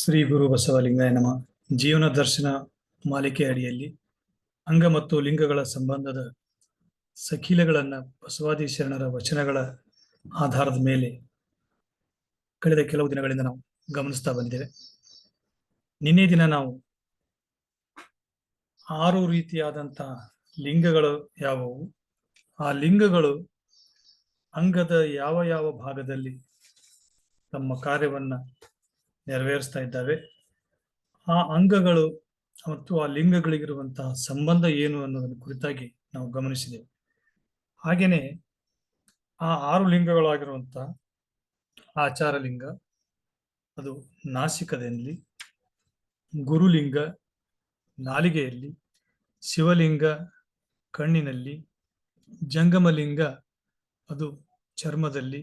ಶ್ರೀ ಗುರು ಬಸವಲಿಂಗಾಯ ನಮಃ. ಜೀವನ ದರ್ಶನ ಮಾಲಿಕೆ ಅಡಿಯಲ್ಲಿ ಅಂಗ ಮತ್ತು ಲಿಂಗಗಳ ಸಂಬಂಧದ ಸಖೀಲಗಳನ್ನ ಬಸವಾದಿ ಶರಣರ ವಚನಗಳ ಆಧಾರದ ಮೇಲೆ ಕಳೆದ ಕೆಲವು ದಿನಗಳಿಂದ ನಾವು ಗಮನಿಸ್ತಾ ಬಂದಿದ್ದೇವೆ. ನಿನ್ನೆ ದಿನ ನಾವು 6 ರೀತಿಯಾದಂತಹ ಲಿಂಗಗಳು ಯಾವುವು, ಆ ಲಿಂಗಗಳು ಅಂಗದ ಯಾವ ಯಾವ ಭಾಗದಲ್ಲಿ ತಮ್ಮ ಕಾರ್ಯವನ್ನ ನೆರವೇರಿಸ್ತಾ ಇದ್ದಾವೆ, ಆ ಅಂಗಗಳು ಮತ್ತು ಆ ಲಿಂಗಗಳಿಗಿರುವಂತಹ ಸಂಬಂಧ ಏನು ಅನ್ನೋದನ್ನು ಕುರಿತಾಗಿ ನಾವು ಗಮನಿಸಿದೆವು. ಹಾಗೇನೆ ಆ 6 ಲಿಂಗಗಳಾಗಿರುವಂತಹ ಆಚಾರ ಲಿಂಗ, ಅದು ನಾಸಿಕದಲ್ಲಿ, ಗುರುಲಿಂಗ ನಾಲಿಗೆಯಲ್ಲಿ, ಶಿವಲಿಂಗ ಕಣ್ಣಿನಲ್ಲಿ, ಜಂಗಮಲಿಂಗ ಅದು ಚರ್ಮದಲ್ಲಿ,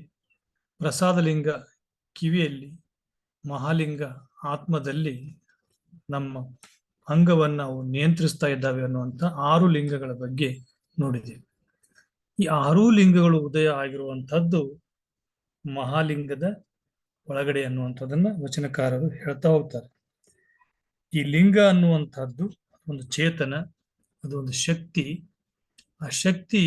ಪ್ರಸಾದಲಿಂಗ ಕಿವಿಯಲ್ಲಿ, ಮಹಾಲಿಂಗ ಆತ್ಮದಲ್ಲಿ ನಮ್ಮ ಅಂಗವನ್ನು ನಾವು ನಿಯಂತ್ರಿಸ್ತಾ ಇದ್ದಾವೆ ಅನ್ನುವಂಥ 6 ಲಿಂಗಗಳ ಬಗ್ಗೆ ನೋಡಿದ್ದೇವೆ. ಈ 6 ಲಿಂಗಗಳು ಉದಯ ಆಗಿರುವಂತಹದ್ದು ಮಹಾಲಿಂಗದ ಒಳಗಡೆ ಅನ್ನುವಂಥದ್ದನ್ನ ವಚನಕಾರರು ಹೇಳ್ತಾ ಹೋಗ್ತಾರೆ. ಈ ಲಿಂಗ ಅನ್ನುವಂಥದ್ದು ಒಂದು ಚೇತನ, ಅದು ಒಂದು ಶಕ್ತಿ. ಆ ಶಕ್ತಿ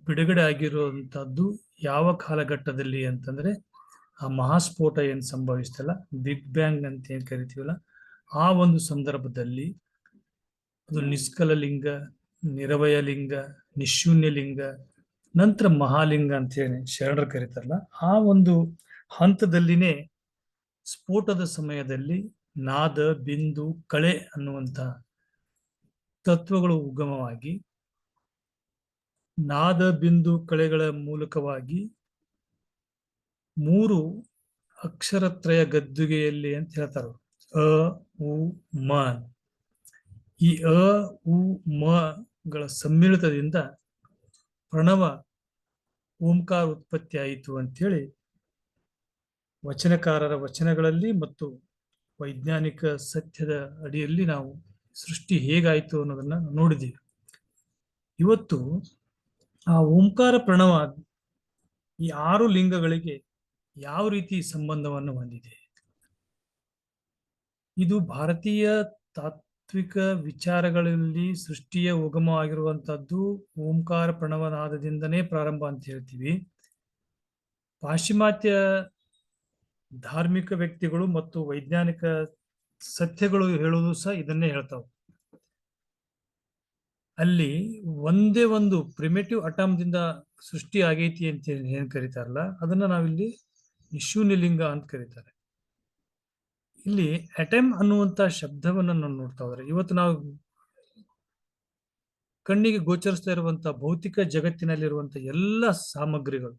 ಬಿಡುಗಡೆ ಆಗಿರುವಂತಹದ್ದು ಯಾವ ಕಾಲಘಟ್ಟದಲ್ಲಿ ಅಂತಂದ್ರೆ ಆ ಮಹಾಸ್ಫೋಟ ಏನ್ ಸಂಭವಿಸ್ತಲ್ಲ, ಬಿಗ್ ಬ್ಯಾಂಗ್ ಅಂತ ಏನ್ ಕರಿತೀವಲ್ಲ, ಆ ಒಂದು ಸಂದರ್ಭದಲ್ಲಿ ಅದು ನಿಷ್ಕಲ ಲಿಂಗ, ನಿರವಯ ಲಿಂಗ, ನಿಶೂನ್ಯ ಲಿಂಗ, ನಂತರ ಮಹಾಲಿಂಗ ಅಂತ ಹೇಳಿ ಶರಣರು ಕರೀತಾರಲ್ಲ, ಆ ಒಂದು ಹಂತದಲ್ಲಿನೇ ಸ್ಫೋಟದ ಸಮಯದಲ್ಲಿ ನಾದ, ಬಿಂದು, ಕಳೆ ಅನ್ನುವಂತ ತತ್ವಗಳು ಉಗಮವಾಗಿ ನಾದ, ಬಿಂದು, ಕಳೆಗಳ ಮೂಲಕವಾಗಿ 3 ಅಕ್ಷರತ್ರಯ ಗದ್ದುಗೆಯಲ್ಲಿ ಅಂತ ಹೇಳ್ತಾರೆ. ಅ, ಉ, ಮ. ಈ ಅ, ಉ, ಮ ಗಳ ಸಮ್ಮಿಳಿತದಿಂದ ಪ್ರಣವ ಓಂಕಾರ ಉತ್ಪತ್ತಿ ಆಯಿತು ಅಂತೇಳಿ ವಚನಕಾರರ ವಚನಗಳಲ್ಲಿ ಮತ್ತು ವೈಜ್ಞಾನಿಕ ಸತ್ಯದ ಅಡಿಯಲ್ಲಿ ನಾವು ಸೃಷ್ಟಿ ಹೇಗಾಯಿತು ಅನ್ನೋದನ್ನ ನೋಡಿದ್ದೀವಿ. ಇವತ್ತು ಆ ಓಂಕಾರ ಪ್ರಣವ ಈ 6 ಲಿಂಗಗಳಿಗೆ ಯಾವ ರೀತಿ ಸಂಬಂಧವನ್ನು ಹೊಂದಿದೆ, ಇದು ಭಾರತೀಯ ತಾತ್ವಿಕ ವಿಚಾರಗಳಲ್ಲಿ ಸೃಷ್ಟಿಯ ಉಗಮವಾಗಿರುವಂತಹದ್ದು ಓಂಕಾರ ಪ್ರಣವನಾದದಿಂದನೇ ಪ್ರಾರಂಭ ಅಂತ ಹೇಳ್ತೀವಿ. ಪಾಶ್ಚಿಮಾತ್ಯ ಧಾರ್ಮಿಕ ವ್ಯಕ್ತಿಗಳು ಮತ್ತು ವೈಜ್ಞಾನಿಕ ಸತ್ಯಗಳು ಹೇಳುವುದು ಸಹ ಇದನ್ನೇ ಹೇಳ್ತಾವೆ. ಅಲ್ಲಿ ಒಂದೇ ಒಂದು ಪ್ರಿಮೇಟಿವ್ ಅಟಮ್ದಿಂದ ಸೃಷ್ಟಿ ಆಗೈತಿ ಅಂತ ಏನ್ ಕರೀತಾರಲ್ಲ, ಅದನ್ನ ನಾವಿಲ್ಲಿ ನಿಶೂನ್ಯ ಲಿಂಗ ಅಂತ ಕರೀತಾರೆ. ಇಲ್ಲಿ ಅಟಮ್ ಅನ್ನುವಂತ ಶಬ್ದವನ್ನ ನಾವು ನೋಡ್ತಾ ಹೋದ್ರೆ, ಇವತ್ತು ನಾವು ಕಣ್ಣಿಗೆ ಗೋಚರಿಸ್ತಾ ಇರುವಂತಹ ಭೌತಿಕ ಜಗತ್ತಿನಲ್ಲಿರುವಂತಹ ಎಲ್ಲ ಸಾಮಗ್ರಿಗಳು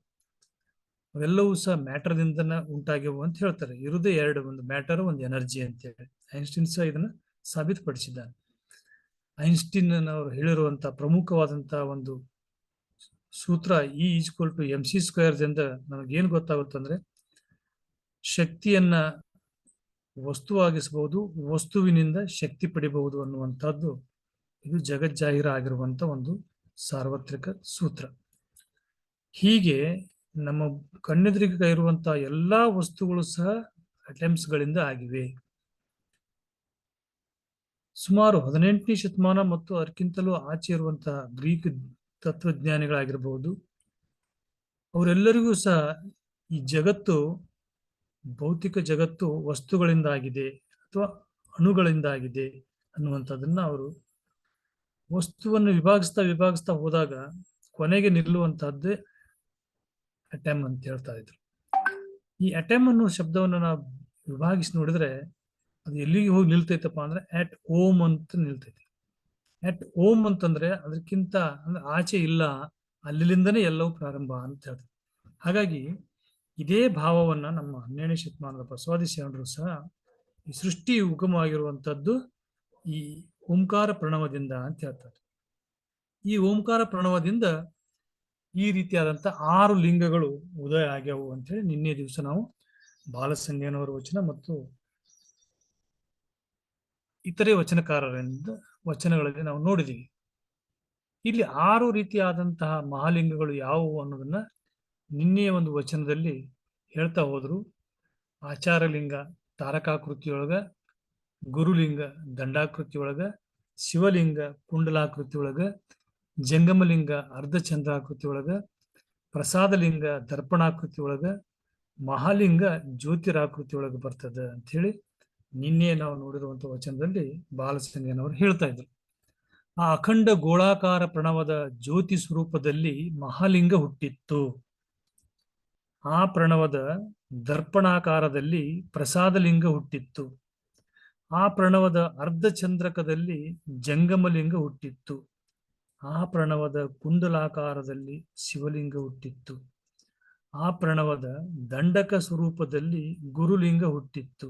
ಅವೆಲ್ಲವೂ ಸಹ ಮ್ಯಾಟರ್ದಿಂದ ಉಂಟಾಗ್ಯವು ಅಂತ ಹೇಳ್ತಾರೆ. ಇರುವುದೇ 2, ಒಂದು ಮ್ಯಾಟರ್, ಒಂದು ಎನರ್ಜಿ ಅಂತ ಹೇಳಿ ಐನ್ಸ್ಟೀನ್ ಸಹ ಇದನ್ನ ಸಾಬೀತುಪಡಿಸಿದ್ದಾನೆ. ಐನ್ಸ್ಟೀನ್ ಅವರು ಹೇಳಿರುವಂತಹ ಪ್ರಮುಖವಾದಂತಹ ಒಂದು ಸೂತ್ರ E=mc² ದಿಂದ ನಮಗೇನು ಗೊತ್ತಾಗುತ್ತಂದ್ರೆ, ಶಕ್ತಿಯನ್ನ ವಸ್ತುವಾಗಿಸಬಹುದು, ವಸ್ತುವಿನಿಂದ ಶಕ್ತಿ ಪಡಿಬಹುದು ಅನ್ನುವಂಥದ್ದು ಇದು ಜಗಜ್ಜಾಹಿರ ಆಗಿರುವಂತ ಒಂದು ಸಾರ್ವತ್ರಿಕ ಸೂತ್ರ. ಹೀಗೆ ನಮ್ಮ ಕಣ್ಣೆದುರಿಗೆ ಇರುವಂತಹ ಎಲ್ಲಾ ವಸ್ತುಗಳು ಸಹ ಅಟಮ್ಸ್ ಗಳಿಂದ ಆಗಿವೆ. ಸುಮಾರು 18ನೇ ಶತಮಾನ ಮತ್ತು ಅದಕ್ಕಿಂತಲೂ ಆಚೆ ಇರುವಂತಹ ಗ್ರೀಕ್ ತತ್ವಜ್ಞಾನಿಗಳಾಗಿರಬಹುದು, ಅವರೆಲ್ಲರಿಗೂ ಸಹ ಈ ಜಗತ್ತು, ಭೌತಿಕ ಜಗತ್ತು ವಸ್ತುಗಳಿಂದ ಆಗಿದೆ ಅಥವಾ ಅಣುಗಳಿಂದ ಆಗಿದೆ ಅನ್ನುವಂಥದ್ದನ್ನ ಅವರು ವಸ್ತುವನ್ನು ವಿಭಾಗಿಸ್ತಾ ಹೋದಾಗ ಕೊನೆಗೆ ನಿಲ್ಲುವಂತಹದ್ದೇ ಅಟಮ್ ಅಂತ ಹೇಳ್ತಾ ಇದ್ರು. ಈ ಅಟಮ್ ಅನ್ನೋ ಶಬ್ದವನ್ನು ನಾವು ವಿಭಾಗಿಸಿ ನೋಡಿದ್ರೆ ಅದು ಎಲ್ಲಿಗೆ ಹೋಗಿ ನಿಲ್ತೈತಪ್ಪ ಅಂದ್ರೆ ಅಟ್ ಓಮ್ ಅಂತ ನಿಲ್ತೈತಿ. ಅಟ್ ಓಮ್ ಅಂತಂದ್ರೆ ಅದಕ್ಕಿಂತ ಅಂದ್ರೆ ಆಚೆ ಇಲ್ಲ, ಅಲ್ಲಿಂದನೇ ಎಲ್ಲವೂ ಪ್ರಾರಂಭ ಅಂತ ಹೇಳ್ತಾರೆ. ಹಾಗಾಗಿ ಇದೇ ಭಾವವನ್ನ ನಮ್ಮ 12ನೇ ಶತಮಾನದ ಬಸವಾದಿ ಶರಣರು ಸಹ ಈ ಸೃಷ್ಟಿ ಉಗಮವಾಗಿರುವಂತದ್ದು ಈ ಓಂಕಾರ ಪ್ರಣವದಿಂದ ಅಂತ ಹೇಳ್ತಾರೆ. ಈ ಓಂಕಾರ ಪ್ರಣವದಿಂದ ಈ ರೀತಿಯಾದಂತ 6 ಲಿಂಗಗಳು ಉದಯ ಆಗ್ಯಾವು ಅಂತೇಳಿ ನಿನ್ನೆ ದಿವಸ ನಾವು ಬಾಲಸಂಗಯ್ಯನವರ ವಚನ ಮತ್ತು ಇತರೆ ವಚನಕಾರರಿಂದ ವಚನಗಳಲ್ಲಿ ನಾವು ನೋಡಿದೀವಿ. ಇಲ್ಲಿ 6 ರೀತಿಯಾದಂತಹ ಮಹಾಲಿಂಗಗಳು ಯಾವುವು ಅನ್ನೋದನ್ನ ನಿನ್ನೆಯ ಒಂದು ವಚನದಲ್ಲಿ ಹೇಳ್ತಾ ಹೋದ್ರು. ಆಚಾರ ಲಿಂಗ ತಾರಕಾಕೃತಿಯೊಳಗ ಗುರುಲಿಂಗ ದಂಡಾಕೃತಿ ಒಳಗ, ಶಿವಲಿಂಗ ಕುಂಡಲಾಕೃತಿ ಒಳಗ, ಜಂಗಮಲಿಂಗ ಅರ್ಧಚಂದ್ರಾಕೃತಿ ಒಳಗ, ಪ್ರಸಾದಲಿಂಗ ದರ್ಪಣಾಕೃತಿ ಒಳಗ, ಮಹಾಲಿಂಗ ಜ್ಯೋತಿರಾಕೃತಿ ಒಳಗೆ ಬರ್ತದ ಅಂತ ಹೇಳಿ ನಿನ್ನೆ ನಾವು ನೋಡಿರುವಂತಹ ವಚನದಲ್ಲಿ ಬಾಲಸಂಗನವರು ಹೇಳ್ತಾ ಇದ್ರು. ಆ ಅಖಂಡ ಗೋಳಾಕಾರ ಪ್ರಣವದ ಜ್ಯೋತಿ ಸ್ವರೂಪದಲ್ಲಿ ಮಹಾಲಿಂಗ ಹುಟ್ಟಿತ್ತು. ಆ ಪ್ರಣವದ ದರ್ಪಣಾಕಾರದಲ್ಲಿ ಪ್ರಸಾದಲಿಂಗ ಹುಟ್ಟಿತ್ತು. ಆ ಪ್ರಣವದ ಅರ್ಧಚಂದ್ರಕದಲ್ಲಿ ಜಂಗಮಲಿಂಗ ಹುಟ್ಟಿತ್ತು. ಆ ಪ್ರಣವದ ಕುಂಡಲಾಕಾರದಲ್ಲಿ ಶಿವಲಿಂಗ ಹುಟ್ಟಿತ್ತು. ಆ ಪ್ರಣವದ ದಂಡಕ ಸ್ವರೂಪದಲ್ಲಿ ಗುರುಲಿಂಗ ಹುಟ್ಟಿತ್ತು.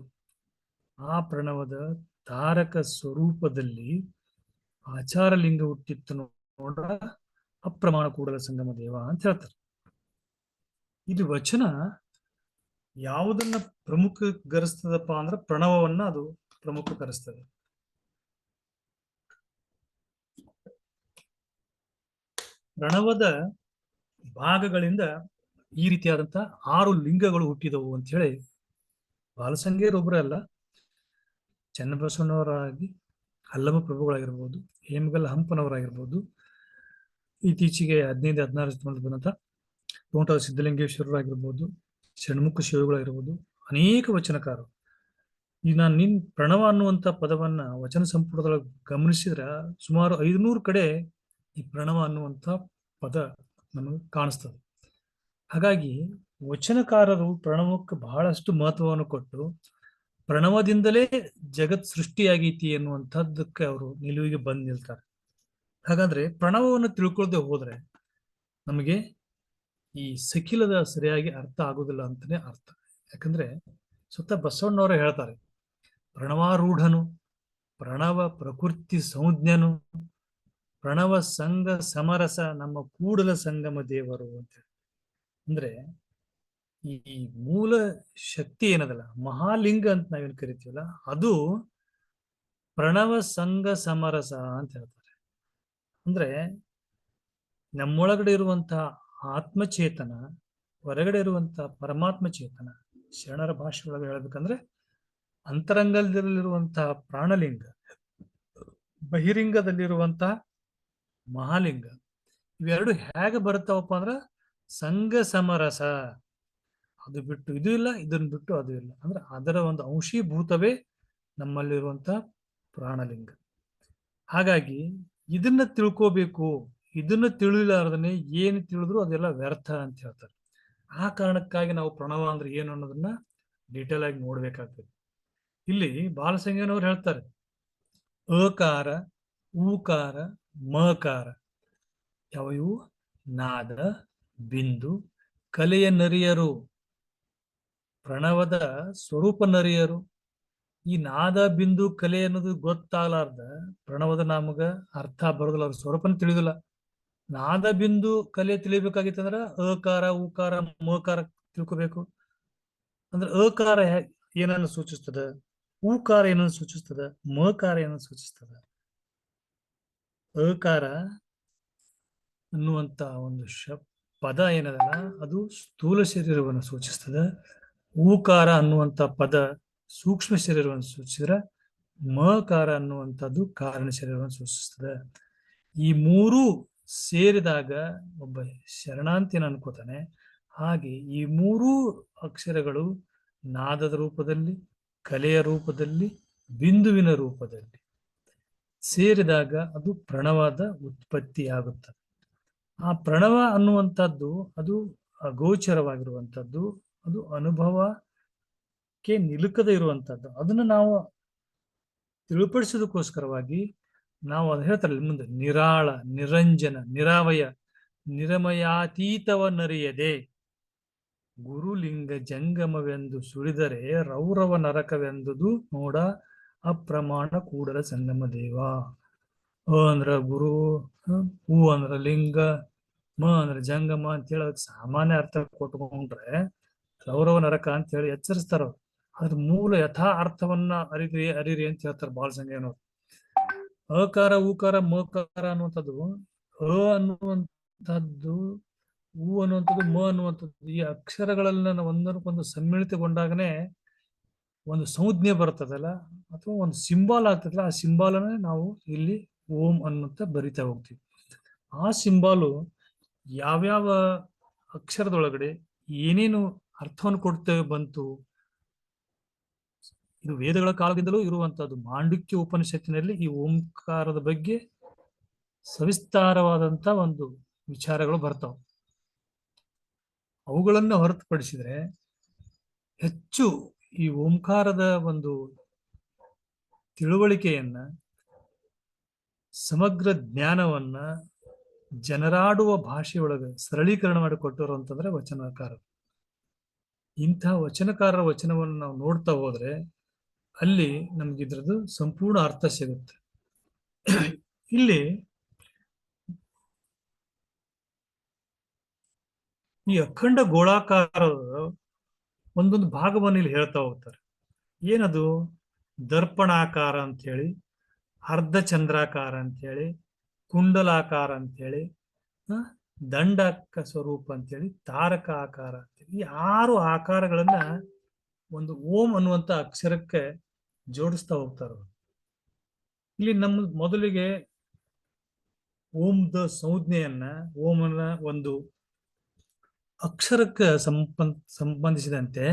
ಆ ಪ್ರಣವದ ತಾರಕ ಸ್ವರೂಪದಲ್ಲಿ ಆಚಾರಲಿಂಗ ಹುಟ್ಟಿತ್ತು. ನೋಡ, ಅಪ್ರಮಾಣ ಕೂಡಲ ಸಂಗಮ ದೇವ ಅಂತ ಹೇಳ್ತಾರೆ. ಇದು ವಚನ ಯಾವುದನ್ನ ಪ್ರಮುಖೀಕರಿಸ್ತದಪ್ಪ ಅಂದ್ರೆ ಪ್ರಣವವನ್ನ ಅದು ಪ್ರಮುಖೀಕರಿಸ್ತದೆ. ಪ್ರಣವದ ಭಾಗಗಳಿಂದ ಈ ರೀತಿಯಾದಂತಹ 6 ಲಿಂಗಗಳು ಹುಟ್ಟಿದವು ಅಂತ ಹೇಳಿ ಬಾಲಸಂಗೇರೊಬ್ಬರೇ ಅಲ್ಲ, ಚನ್ನಬಸವನವರಾಗಿ ಅಲ್ಲಮ ಪ್ರಭುಗಳಾಗಿರ್ಬೋದು, ಹೇಮಗಲ್ ಹಂಪನವರಾಗಿರ್ಬೋದು, ಇತ್ತೀಚೆಗೆ 15-16 ಬಂದಂತ ತೋಂಟದ ಸಿದ್ಧಲಿಂಗೇಶ್ವರರಾಗಿರ್ಬೋದು, ಷಣ್ಮುಖ ಶಿವಗಳಾಗಿರ್ಬೋದು, ಅನೇಕ ವಚನಕಾರರು. ಈಗ ನಾನು ನಿನ್ ಪ್ರಣವ ಅನ್ನುವಂತ ಪದವನ್ನ ವಚನ ಸಂಪುಟದೊಳಗೆ ಗಮನಿಸಿದ್ರೆ ಸುಮಾರು 500 ಕಡೆ ಈ ಪ್ರಣವ ಅನ್ನುವಂತ ಪದ ನಮಗೆ ಕಾಣಿಸ್ತದೆ. ಹಾಗಾಗಿ ವಚನಕಾರರು ಪ್ರಣವಕ್ಕೆ ಬಹಳಷ್ಟು ಮಹತ್ವವನ್ನು ಕೊಟ್ಟು ಪ್ರಣವದಿಂದಲೇ ಜಗತ್ ಸೃಷ್ಟಿಯಾಗೈತಿ ಎನ್ನುವಂಥದ್ದಕ್ಕೆ ಅವರು ನಿಲುವಿಗೆ ಬಂದು ನಿಲ್ತಾರೆ. ಹಾಗಾದ್ರೆ ಪ್ರಣವವನ್ನು ತಿಳ್ಕೊಳ್ದೆ ಹೋದ್ರೆ ನಮಗೆ ಈ ಸಖಿಲದ ಸರಿಯಾಗಿ ಅರ್ಥ ಆಗುದಿಲ್ಲ ಅಂತಾನೆ ಅರ್ಥ. ಯಾಕಂದ್ರೆ ಸ್ವತಃ ಬಸವಣ್ಣವರೇ ಹೇಳ್ತಾರೆ, ಪ್ರಣವಾರೂಢನು, ಪ್ರಣವ ಪ್ರಕೃತಿ ಸಂಜ್ಞನು, ಪ್ರಣವ ಸಂಘ ಸಮರಸ ನಮ್ಮ ಕೂಡಲ ಸಂಗಮ ದೇವರು ಅಂತ. ಅಂದ್ರೆ ಈ ಮೂಲ ಶಕ್ತಿ ಏನದಲ್ಲ, ಮಹಾಲಿಂಗ ಅಂತ ನಾವೇನು ಕರಿತೀವಲ್ಲ, ಅದು ಪ್ರಣವ ಸಂಘ ಸಮರಸ ಅಂತ ಹೇಳ್ತಾರೆ. ಅಂದ್ರೆ ನಮ್ಮೊಳಗಡೆ ಇರುವಂತಹ ಆತ್ಮಚೇತನ, ಹೊರಗಡೆ ಇರುವಂತಹ ಪರಮಾತ್ಮ ಚೇತನ, ಶರಣರ ಭಾಷೆ ಒಳಗೆ ಹೇಳ್ಬೇಕಂದ್ರೆ ಅಂತರಂಗದಲ್ಲಿರುವಂತಹ ಪ್ರಾಣಲಿಂಗ, ಬಹಿರಂಗದಲ್ಲಿರುವಂತಹ ಮಹಾಲಿಂಗ, ಇವೆರಡು ಹೇಗೆ ಬರ್ತಾವಪ್ಪ ಅಂದ್ರ ಸಂಘ ಸಮರಸ. ಅದು ಬಿಟ್ಟು ಇದು ಇಲ್ಲ, ಇದನ್ನ ಬಿಟ್ಟು ಅದು ಇಲ್ಲ. ಅಂದ್ರೆ ಅದರ ಒಂದು ಅಂಶೀಭೂತವೇ ನಮ್ಮಲ್ಲಿರುವಂತಹ ಪ್ರಾಣಲಿಂಗ. ಹಾಗಾಗಿ ಇದನ್ನ ತಿಳ್ಕೋಬೇಕು. ಇದನ್ನ ತಿಳಿಲಾರ್ದನೆ ಏನು ತಿಳಿದ್ರು ಅದೆಲ್ಲ ವ್ಯರ್ಥ ಅಂತ ಹೇಳ್ತಾರೆ. ಆ ಕಾರಣಕ್ಕಾಗಿ ನಾವು ಪ್ರಣವ ಅಂದ್ರೆ ಏನು ಅನ್ನೋದನ್ನ ಡೀಟೇಲ್ ಆಗಿ ನೋಡ್ಬೇಕಾಗ್ತದೆ. ಇಲ್ಲಿ ಬಾಲಸಂಗನವ್ರು ಹೇಳ್ತಾರೆ, ಅಕಾರ, ಊಕಾರ, ಮಕಾರ ಯಾವ ಇವು ನಾದ, ಬಿಂದು, ಕಲೆಯ ನರಿಯರು, ಪ್ರಣವದ ಸ್ವರೂಪ ನರಿಯರು. ಈ ನಾದ ಬಿಂದು ಕಲೆ ಅನ್ನೋದು ಗೊತ್ತಾಗಲಾರ್ದ ಪ್ರಣವದ ನಮಗ ಅರ್ಥ ಬರೋದಿಲ್ಲ, ಅವ್ರ ಸ್ವರೂಪನ ತಿಳಿದಿಲ್ಲ. ನಾದ ಬಿಂದು ಕಲೆ ತಿಳಿಬೇಕಾಗಿತ್ತಂದ್ರ ಅಕಾರ, ಊಕಾರ, ಮಕಾರ ತಿಳ್ಕೋಬೇಕು. ಅಂದ್ರೆ ಅಕಾರ ಏನನ್ನು ಸೂಚಿಸ್ತದ, ಊಕಾರ ಏನನ್ನು ಸೂಚಿಸ್ತದ, ಮಕಾರ ಏನನ್ನು ಸೂಚಿಸ್ತದ. ಅಕಾರ ಅನ್ನುವಂತ ಒಂದು ಪದ ಏನದಲ್ಲ, ಅದು ಸ್ಥೂಲ ಶರೀರವನ್ನು ಸೂಚಿಸ್ತದೆ. ಊಕಾರ ಅನ್ನುವಂತ ಪದ ಸೂಕ್ಷ್ಮ ಶರೀರವನ್ನು ಸೂಚಿಸಿದ್ರೆ, ಮಕಾರ ಅನ್ನುವಂಥದ್ದು ಕಾರಣ ಶರೀರವನ್ನು ಸೂಚಿಸ್ತದೆ. ಈ ಮೂರೂ ಸೇರಿದಾಗ ಒಬ್ಬ ಶರಣಾಂತಿನ ಅನ್ಕೋತಾನೆ. ಹಾಗೆ ಈ ಮೂರೂ ಅಕ್ಷರಗಳು ನಾದದ ರೂಪದಲ್ಲಿ, ಕಲೆಯ ರೂಪದಲ್ಲಿ, ಬಿಂದುವಿನ ರೂಪದಲ್ಲಿ ಸೇರಿದಾಗ ಅದು ಪ್ರಣವದ ಉತ್ಪತ್ತಿಯಾಗುತ್ತದೆ. ಆ ಪ್ರಣವ ಅನ್ನುವಂಥದ್ದು ಅದು ಅಗೋಚರವಾಗಿರುವಂಥದ್ದು, ಅದು ಅನುಭವಕ್ಕೆ ನಿಲುಕದೇ ಇರುವಂಥದ್ದು. ಅದನ್ನು ನಾವು ತಿಳಿಪಡಿಸೋದಕ್ಕೋಸ್ಕರವಾಗಿ ನಾವು ಅದು ಹೇಳ್ತಾರಲ್ಲ ಮುಂದೆ, ನಿರಾಳ, ನಿರಂಜನ, ನಿರಾವಯ, ನಿರಮಯಾತೀತವನ್ನರಿಯದೆ ಗುರುಲಿಂಗ ಜಂಗಮವೆಂದು ಸುಳಿದರೆ ರೌರವ ನರಕವೆಂದುದು ನೋಡ ಅಪ್ರಮಾಣ ಕೂಡಲ ಸಂಗಮ ದೇವ. ಅ ಅಂದ್ರ ಗುರು, ಹೂ ಅಂದ್ರ ಲಿಂಗ, ಮ ಅಂದ್ರ ಜಂಗಮ ಅಂತೇಳಿ ಅದಕ್ಕೆ ಸಾಮಾನ್ಯ ಅರ್ಥ ಕೊಟ್ಕೊಂಡ್ರೆ ರೌರವ ನರಕ ಅಂತ ಹೇಳಿ ಎಚ್ಚರಿಸ್ತಾರ. ಅದ್ರ ಮೂಲ ಯಥಾ ಅರ್ಥವನ್ನ ಅರಿರಿ ಅಂತ ಹೇಳ್ತಾರೆ ಬಾಲಸಂಗಯ್ಯನವರು. ಅಕಾರ, ಊಕಾರ, ಮಕಾರ ಅನ್ನುವಂಥದ್ದು, ಅ ಅನ್ನುವಂಥದ್ದು, ಹೂ ಅನ್ನುವಂಥದ್ದು, ಮ ಅನ್ನುವಂಥದ್ದು, ಈ ಅಕ್ಷರಗಳನ್ನ ಒಂದಕ್ಕೊಂದು ಸಮ್ಮಿಳಿತಗೊಂಡಾಗನೇ ಒಂದು ಸಂಜ್ಞೆ ಬರ್ತದಲ್ಲ ಅಥವಾ ಒಂದು ಸಿಂಬಾಲ್ ಆಗ್ತದಲ್ಲ, ಆ ಸಿಂಬಾಲನ್ನ ನಾವು ಇಲ್ಲಿ ಓಂ ಅನ್ನುತ್ತ ಬರಿತಾ ಹೋಗ್ತೀವಿ. ಆ ಸಿಂಬಾಲು ಯಾವ್ಯಾವ ಅಕ್ಷರದೊಳಗಡೆ ಏನೇನು ಅರ್ಥವನ್ನು ಕೊಡ್ತೇವೆ ಬಂತು, ಇದು ವೇದಗಳ ಕಾಲದಿಂದಲೂ ಇರುವಂತಹದ್ದು. ಮಾಂಡುಕ್ಯ ಉಪನಿಷತ್ತಿನಲ್ಲಿ ಈ ಓಂಕಾರದ ಬಗ್ಗೆ ಸವಿಸ್ತಾರವಾದಂತ ಒಂದು ವಿಚಾರಗಳು ಬರ್ತಾವ. ಅವುಗಳನ್ನು ಹೊರತುಪಡಿಸಿದ್ರೆ ಹೆಚ್ಚು ಈ ಓಂಕಾರದ ಒಂದು ತಿಳುವಳಿಕೆಯನ್ನ, ಸಮಗ್ರ ಜ್ಞಾನವನ್ನ ಜನರಾಡುವ ಭಾಷೆಯೊಳಗೆ ಸರಳೀಕರಣ ಮಾಡಿಕೊಟ್ಟರು ಅಂತಂದ್ರೆ ವಚನಕಾರರು. ಇಂಥ ವಚನಕಾರರ ವಚನವನ್ನು ನಾವು ನೋಡ್ತಾ ಹೋದ್ರೆ ಅಲ್ಲಿ ನಮ್ಗೆ ಇದ್ರದ್ದು ಸಂಪೂರ್ಣ ಅರ್ಥ ಸಿಗುತ್ತೆ. ಇಲ್ಲಿ ಈ ಅಖಂಡ ಗೋಳಾಕಾರದ ಒಂದೊಂದು ಭಾಗವನ್ನು ಇಲ್ಲಿ ಹೇಳ್ತಾ ಹೋಗ್ತಾರೆ. ಏನದು? ದರ್ಪಣಾಕಾರ ಅಂತ ಹೇಳಿ, ಅರ್ಧ ಚಂದ್ರಾಕಾರ ಅಂತ ಹೇಳಿ, ಕುಂಡಲಾಕಾರ ಅಂತ ಹೇಳಿ, ದಂಡಕ ಸ್ವರೂಪ ಅಂತೇಳಿ, ತಾರಕ ಆಕಾರ ಅಂತೇಳಿ, ಈ 6 ಆಕಾರಗಳನ್ನ ಒಂದು ಓಂ ಅನ್ನುವಂತ ಅಕ್ಷರಕ್ಕೆ ಜೋಡಿಸ್ತಾ ಹೋಗ್ತಾರೆ. ಇಲ್ಲಿ ನಮ್ಮ ಮೊದಲಿಗೆ ಓಂದ ಸಂಜ್ಞೆಯನ್ನ, ಓಮನ ಒಂದು ಅಕ್ಷರಕ್ಕೆ ಸಂಬಂಧಿಸಿದಂತೆ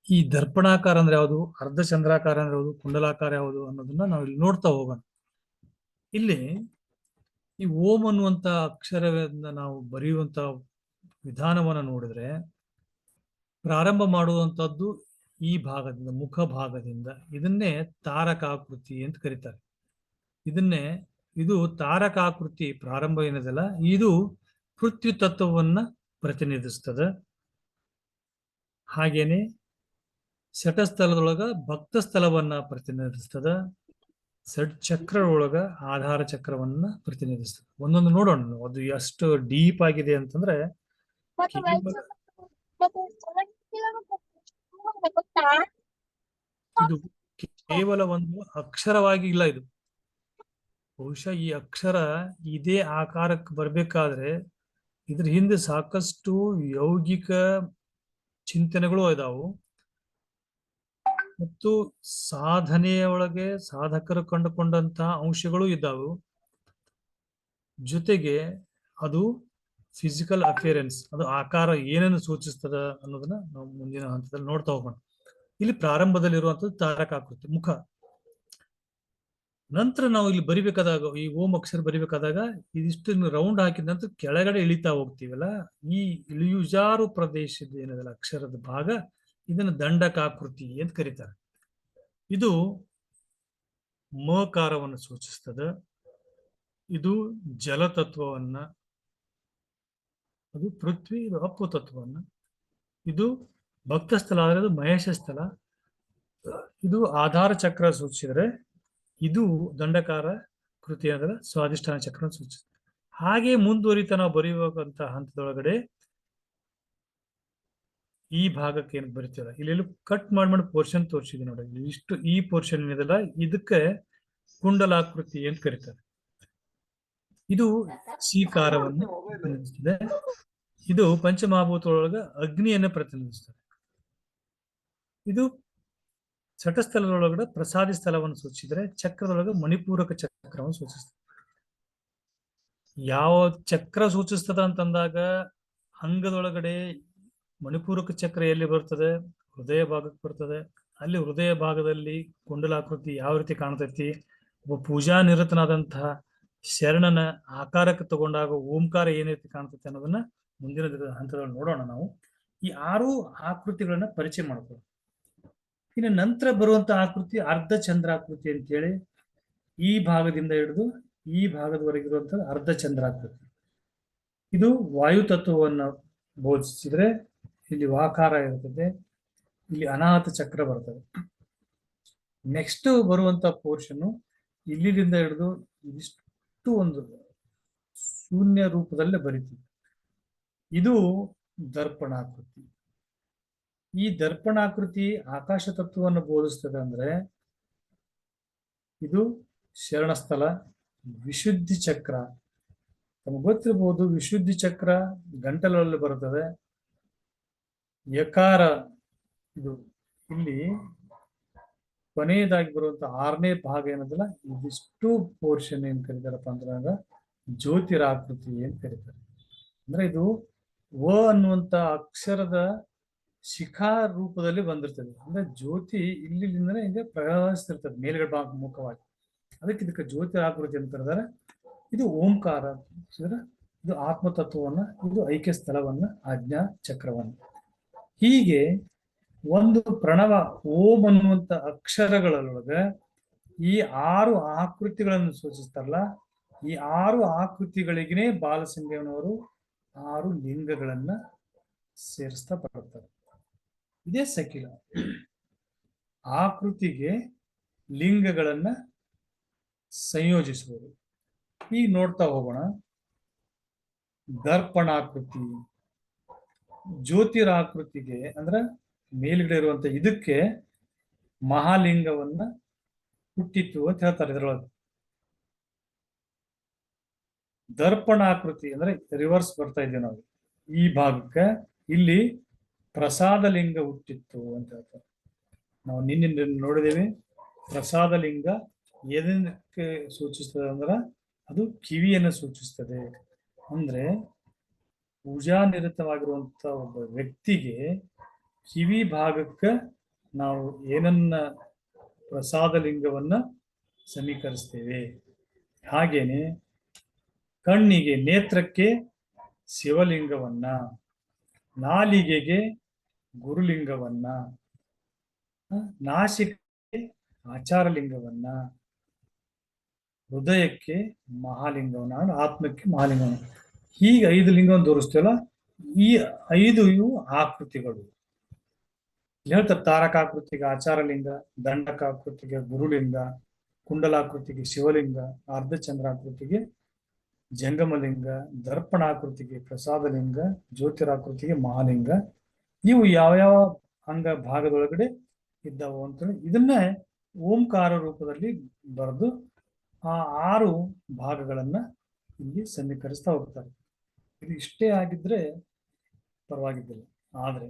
ಈ ದರ್ಪಣಾಕಾರ ಅಂದ್ರೆ ಯಾವುದು, ಅರ್ಧ ಚಂದ್ರಾಕಾರ ಅಂದ್ರೆ ಯಾವುದು, ಕುಂಡಲಾಕಾರ ಯಾವುದು ಅನ್ನೋದನ್ನ ನಾವು ಇಲ್ಲಿ ನೋಡ್ತಾ ಹೋಗೋಣ. ಇಲ್ಲಿ ಈ ಓಂ ಅನ್ನುವಂತ ಅಕ್ಷರದಿಂದ ನಾವು ಬರೆಯುವಂತ ವಿಧಾನವನ್ನು ನೋಡಿದ್ರೆ, ಪ್ರಾರಂಭ ಮಾಡುವಂತದ್ದು ಈ ಭಾಗದಿಂದ, ಮುಖ ಭಾಗದಿಂದ. ಇದನ್ನೇ ತಾರಕಾಕೃತಿ ಅಂತ ಕರೀತಾರೆ. ಇದು ತಾರಕಾಕೃತಿ ಪ್ರಾರಂಭ ಏನದಲ್ಲ, ಇದು ಪೃಥ್ವಿ ತತ್ವವನ್ನ ಪ್ರತಿನಿಧಿಸ್ತದೆ. ಹಾಗೇನೆ ಶಟಸ್ಥಲದೊಳಗ ಭಕ್ತ ಸ್ಥಳವನ್ನ ಪ್ರತಿನಿಧಿಸ್ತದ. ಷಟ್ಚಕ್ರ ಒಳಗ ಆಧಾರ ಚಕ್ರವನ್ನ ಪ್ರತಿನಿಧಿಸ್ತದೆ. ಒಂದೊಂದು ನೋಡೋಣ, ಅದು ಎಷ್ಟು ಡೀಪ್ ಆಗಿದೆ ಅಂತಂದ್ರೆ, ಇದು ಕೇವಲ ಒಂದು ಅಕ್ಷರವಾಗಿ ಇಲ್ಲ. ಇದು ಬಹುಶಃ ಈ ಅಕ್ಷರ ಇದೇ ಆಕಾರಕ್ಕೆ ಬರ್ಬೇಕಾದ್ರೆ ಇದ್ರ ಹಿಂದೆ ಸಾಕಷ್ಟು ಯೌಗಿಕ ಚಿಂತನೆಗಳು ಇದಾವು ಮತ್ತು ಸಾಧನೆಯ ಒಳಗೆ ಸಾಧಕರು ಕಂಡುಕೊಂಡಂತಹ ಅಂಶಗಳು ಇದ್ದಾವು. ಜೊತೆಗೆ ಅದು ಫಿಸಿಕಲ್ ಅಪಿಯರೆನ್ಸ್, ಅದು ಆಕಾರ ಏನನ್ನು ಸೂಚಿಸ್ತದ ಅನ್ನೋದನ್ನ ನಾವು ಮುಂದಿನ ಹಂತದಲ್ಲಿ ನೋಡ್ತಾ ಹೋಗೋಣ. ಇಲ್ಲಿ ಪ್ರಾರಂಭದಲ್ಲಿರುವಂತದ್ದು ತಾರಕಾಕೃತಿ ಮುಖ. ನಂತರ ನಾವು ಇಲ್ಲಿ ಬರಿಬೇಕಾದಾಗ, ಈ ಓಂ ಅಕ್ಷರ ಬರಿಬೇಕಾದಾಗ ಇದಿಷ್ಟು ರೌಂಡ್ ಹಾಕಿದ ನಂತರ ಕೆಳಗಡೆ ಇಳಿತಾ ಹೋಗ್ತೀವಲ್ಲ, ಈ ಇಳಿಯುಜಾರು ಪ್ರದೇಶದ ಏನದಲ್ಲ ಅಕ್ಷರದ ಭಾಗ, ಇದನ್ನು ದಂಡಕಾಕೃತಿ ಅಂತ ಕರೀತಾರೆ. ಇದು ಮಕಾರವನ್ನು ಸೂಚಿಸ್ತದೆ. ಇದು ಜಲತತ್ವವನ್ನ, ಅದು ಪೃಥ್ವಿ, ಇದು ಅಪ್ಪು ತತ್ವವನ್ನ. ಇದು ಭಕ್ತ ಸ್ಥಳ ಆದರೆ ಅದು ಮಹೇಶ ಸ್ಥಳ. ಇದು ಆಧಾರ ಚಕ್ರ ಸೂಚಿಸಿದರೆ, ಇದು ದಂಡಕಾರ ಕೃತಿ ಅಂದ್ರೆ ಸ್ವಾಧಿಷ್ಠಾನ ಚಕ್ರ ಸೂಚಿಸ್ತದೆ. ಹಾಗೆ ಮುಂದುವರಿತಾ ನಾವು ಬರೆಯುವಂತ ಹಂತದೊಳಗಡೆ ಈ ಭಾಗಕ್ಕೆ ಏನು ಬರಿತೀರ, ಇಲ್ಲೆಲ್ಲೂ ಕಟ್ ಮಾಡಿ ಪೋರ್ಷನ್ ತೋರಿಸಿದೆ ನೋಡಿ. ಇಷ್ಟು ಈ ಪೋರ್ಷನ್ ಇದೆಲ್ಲ, ಇದಕ್ಕೆ ಕುಂಡಲಾಕೃತಿ ಅಂತ ಕರೀತಾರೆ. ಇದು ಸ್ವೀಕಾರವನ್ನು ಪ್ರತಿನಿಧಿಸ್ತದೆ. ಇದು ಪಂಚಮಹಾಭೂತದೊಳಗ ಅಗ್ನಿಯನ್ನು ಪ್ರತಿನಿಧಿಸ್ತದೆ. ಇದು ಷಟಸ್ಥಲದೊಳಗಡೆ ಪ್ರಸಾದಿ ಸ್ಥಳವನ್ನು ಸೂಚಿಸಿದರೆ, ಚಕ್ರದೊಳಗೆ ಮಣಿಪೂರಕ ಚಕ್ರವನ್ನು ಸೂಚಿಸ್ತದೆ. ಯಾವ ಚಕ್ರ ಸೂಚಿಸ್ತದ ಅಂತಂದಾಗ, ಅಂಗದೊಳಗಡೆ ಮಣಿಪೂರಕ ಚಕ್ರ ಎಲ್ಲಿ ಬರ್ತದೆ? ಹೃದಯ ಭಾಗಕ್ಕೆ ಬರ್ತದೆ. ಅಲ್ಲಿ ಹೃದಯ ಭಾಗದಲ್ಲಿ ಕುಂಡಲಾಕೃತಿ ಯಾವ ರೀತಿ ಕಾಣ್ತೈತಿ, ಒಬ್ಬ ಪೂಜಾ ನಿರತನಾದಂತಹ ಶರಣನ ಆಕಾರಕ್ಕೆ ತಗೊಂಡಾಗ ಓಂಕಾರ ಏನ್ ರೀತಿ ಕಾಣ್ತೈತಿ ಅನ್ನೋದನ್ನ ಮುಂದಿನ ಹಂತದಲ್ಲಿ ನೋಡೋಣ. ನಾವು ಈ 6 ಆಕೃತಿಗಳನ್ನ ಪರಿಚಯ ಮಾಡ್ಕೊಳ್ಳೋಣ. ಇನ್ನು ನಂತರ ಬರುವಂತ ಆಕೃತಿ ಅರ್ಧ ಚಂದ್ರಾಕೃತಿ ಅಂತೇಳಿ, ಈ ಭಾಗದಿಂದ ಹಿಡಿದು ಈ ಭಾಗದವರೆಗಿರುವಂತಹ ಅರ್ಧ ಚಂದ್ರಾಕೃತಿ. ಇದು ವಾಯು ತತ್ವವನ್ನ ಬೋಧಿಸಿದ್ರೆ, ಇಲ್ಲಿ ವಾಕಾರ ಇರ್ತದೆ, ಇಲ್ಲಿ ಅನಾಹತ ಚಕ್ರ ಬರ್ತದೆ. ನೆಕ್ಸ್ಟ್ ಬರುವಂತ ಪೋರ್ಷನ್ ಇಲ್ಲಿಂದ ಹಿಡಿದು ಇದಿಷ್ಟು ಒಂದು ಶೂನ್ಯ ರೂಪದಲ್ಲೇ ಬರಿತೀವಿ. ಇದು ದರ್ಪಣಾಕೃತಿ. ಈ ದರ್ಪಣಾಕೃತಿ ಆಕಾಶ ತತ್ವವನ್ನು ಬೋಧಿಸ್ತದೆ. ಅಂದ್ರೆ ಇದು ಶರಣಸ್ಥಲ, ವಿಶುದ್ಧಿ ಚಕ್ರ. ನಮ್ಗೆ ಗೊತ್ತಿರ್ಬೋದು, ವಿಶುದ್ಧಿ ಚಕ್ರ ಗಂಟಲಲ್ಲಿ ಬರ್ತದೆ. ಯಕಾರ ಇದು ಇಲ್ಲಿ ಕೊನೆಯದಾಗಿ ಬರುವಂತ 6ನೇ ಭಾಗ ಏನದಲ್ಲ, ಇದಿಷ್ಟು ಪೋರ್ಷನ್ ಏನ್ ಕರೀತಾರಪ್ಪ ಅಂದ್ರಾಗ ಜ್ಯೋತಿರಾಕೃತಿ ಅಂತ ಕರೀತಾರೆ. ಅಂದ್ರೆ ಇದು ಅನ್ನುವಂತ ಅಕ್ಷರದ ಶಿಖಾ ರೂಪದಲ್ಲಿ ಬಂದಿರ್ತದೆ. ಅಂದ್ರೆ ಜ್ಯೋತಿ ಇಲ್ಲಿಂದನೇ ಹಿಂಗೆ ಪ್ರಯಾಣಿಸ್ತಿರ್ತದೆ ಮೇಲ್ಗಡೆ ಮುಖವಾಗಿ. ಇದಕ್ಕೆ ಜ್ಯೋತಿರಾಕೃತಿ ಅಂತ ಕರೆದಾರೆ. ಇದು ಓಂಕಾರ, ಇದು ಆತ್ಮತತ್ವವನ್ನ, ಇದು ಐಕ್ಯ ಸ್ಥಳವನ್ನ, ಆಜ್ಞಾ ಚಕ್ರವನ್ನ. ಹೀಗೆ ಒಂದು ಪ್ರಣವ ಓಂ ಅನ್ನುವಂತ ಅಕ್ಷರಗಳೊಳಗೆ ಈ 6 ಆಕೃತಿಗಳನ್ನು ಸೂಚಿಸ್ತಾರಲ್ಲ, ಈ 6 ಆಕೃತಿಗಳಿಗೇ ಬಾಲಸಿಂಗಯ್ಯನವರು 6 ಲಿಂಗಗಳನ್ನ ಸೇರಿಸ್ತಾ ಬರ್ತಾರೆ. ಇದೇ ಸಕಿಲ. ಆಕೃತಿಗೆ ಲಿಂಗಗಳನ್ನ ಸಂಯೋಜಿಸುವುದು. ಈಗ ನೋಡ್ತಾ ಹೋಗೋಣ. ದರ್ಪಣಾಕೃತಿ, ಜ್ಯೋತಿರಾಕೃತಿಗೆ ಅಂದ್ರೆ ಮೇಲ್ಗಡೆ ಇರುವಂತ ಇದಕ್ಕೆ ಮಹಾಲಿಂಗವನ್ನ ಹುಟ್ಟಿತ್ತು ಅಂತ ಹೇಳ್ತಾರೆ. ಇದರೊಳಗೆ ದರ್ಪಣಾಕೃತಿ ಅಂದ್ರೆ ರಿವರ್ಸ್ ಬರ್ತಾ ಇದ್ದೀವಿ ನಾವು ಈ ಭಾಗಕ್ಕೆ. ಇಲ್ಲಿ ಪ್ರಸಾದ ಲಿಂಗ ಹುಟ್ಟಿತ್ತು ಅಂತ ಹೇಳ್ತಾರೆ. ನಾವು ನಿನ್ನೆ ನೋಡಿದೇವೆ. ಪ್ರಸಾದ ಲಿಂಗ ಏನಕ್ಕೆ ಸೂಚಿಸ್ತದೆ ಅಂದ್ರೆ ಅದು ಕಿವಿಯನ್ನು ಸೂಚಿಸ್ತದೆ. ಅಂದ್ರೆ ಪೂಜಾ ನಿರತವಾಗಿರುವಂತ ಒಬ್ಬ ವ್ಯಕ್ತಿಗೆ ಕಿವಿ ಭಾಗಕ್ಕೆ ನಾವು ಏನನ್ನ ಪ್ರಸಾದ ಲಿಂಗವನ್ನ ಸಮೀಕರಿಸ್ತೇವೆ. ಹಾಗೇನೆ ಕಣ್ಣಿಗೆ, ನೇತ್ರಕ್ಕೆ ಶಿವಲಿಂಗವನ್ನ, ನಾಲಿಗೆಗೆ ಗುರುಲಿಂಗವನ್ನ, ನಾಸಿಕಕ್ಕೆ ಆಚಾರಲಿಂಗವನ್ನ, ಹೃದಯಕ್ಕೆ ಮಹಾಲಿಂಗವನ್ನ, ಆತ್ಮಕ್ಕೆ ಮಹಾಲಿಂಗವನ್ನ, ಹೀಗೆ 5 ಲಿಂಗವನ್ನು ತೋರಿಸ್ತೇವಲ್ಲ. ಈ 5 ಇವು ಆಕೃತಿಗಳು. ಹೇಳ್ತಾರೆ ತಾರಕಾಕೃತಿಗೆ ಆಚಾರಲಿಂಗ, ದಂಡಕಾಕೃತಿಗೆ ಗುರುಲಿಂಗ, ಕುಂಡಲಾಕೃತಿಗೆ ಶಿವಲಿಂಗ, ಅರ್ಧಚಂದ್ರಾಕೃತಿಗೆ ಜಂಗಮಲಿಂಗ, ದರ್ಪಣಾಕೃತಿಗೆ ಪ್ರಸಾದಲಿಂಗ, ಜ್ಯೋತಿರಾಕೃತಿಗೆ ಮಹಾಲಿಂಗ. ಇವು ಯಾವ್ಯಾವ ಅಂಗ ಭಾಗದೊಳಗಡೆ ಇದ್ದಾವು ಅಂತೇಳಿ ಇದನ್ನೇ ಓಂಕಾರ ರೂಪದಲ್ಲಿ ಬರೆದು ಆ 6 ಭಾಗಗಳನ್ನ ಇಲ್ಲಿ ಸಮೀಕರಿಸ್ತಾ ಹೋಗ್ತಾರೆ. ಇದು ಇಷ್ಟೇ ಆಗಿದ್ರೆ ಪರವಾಗಿದ್ದಿಲ್ಲ. ಆದ್ರೆ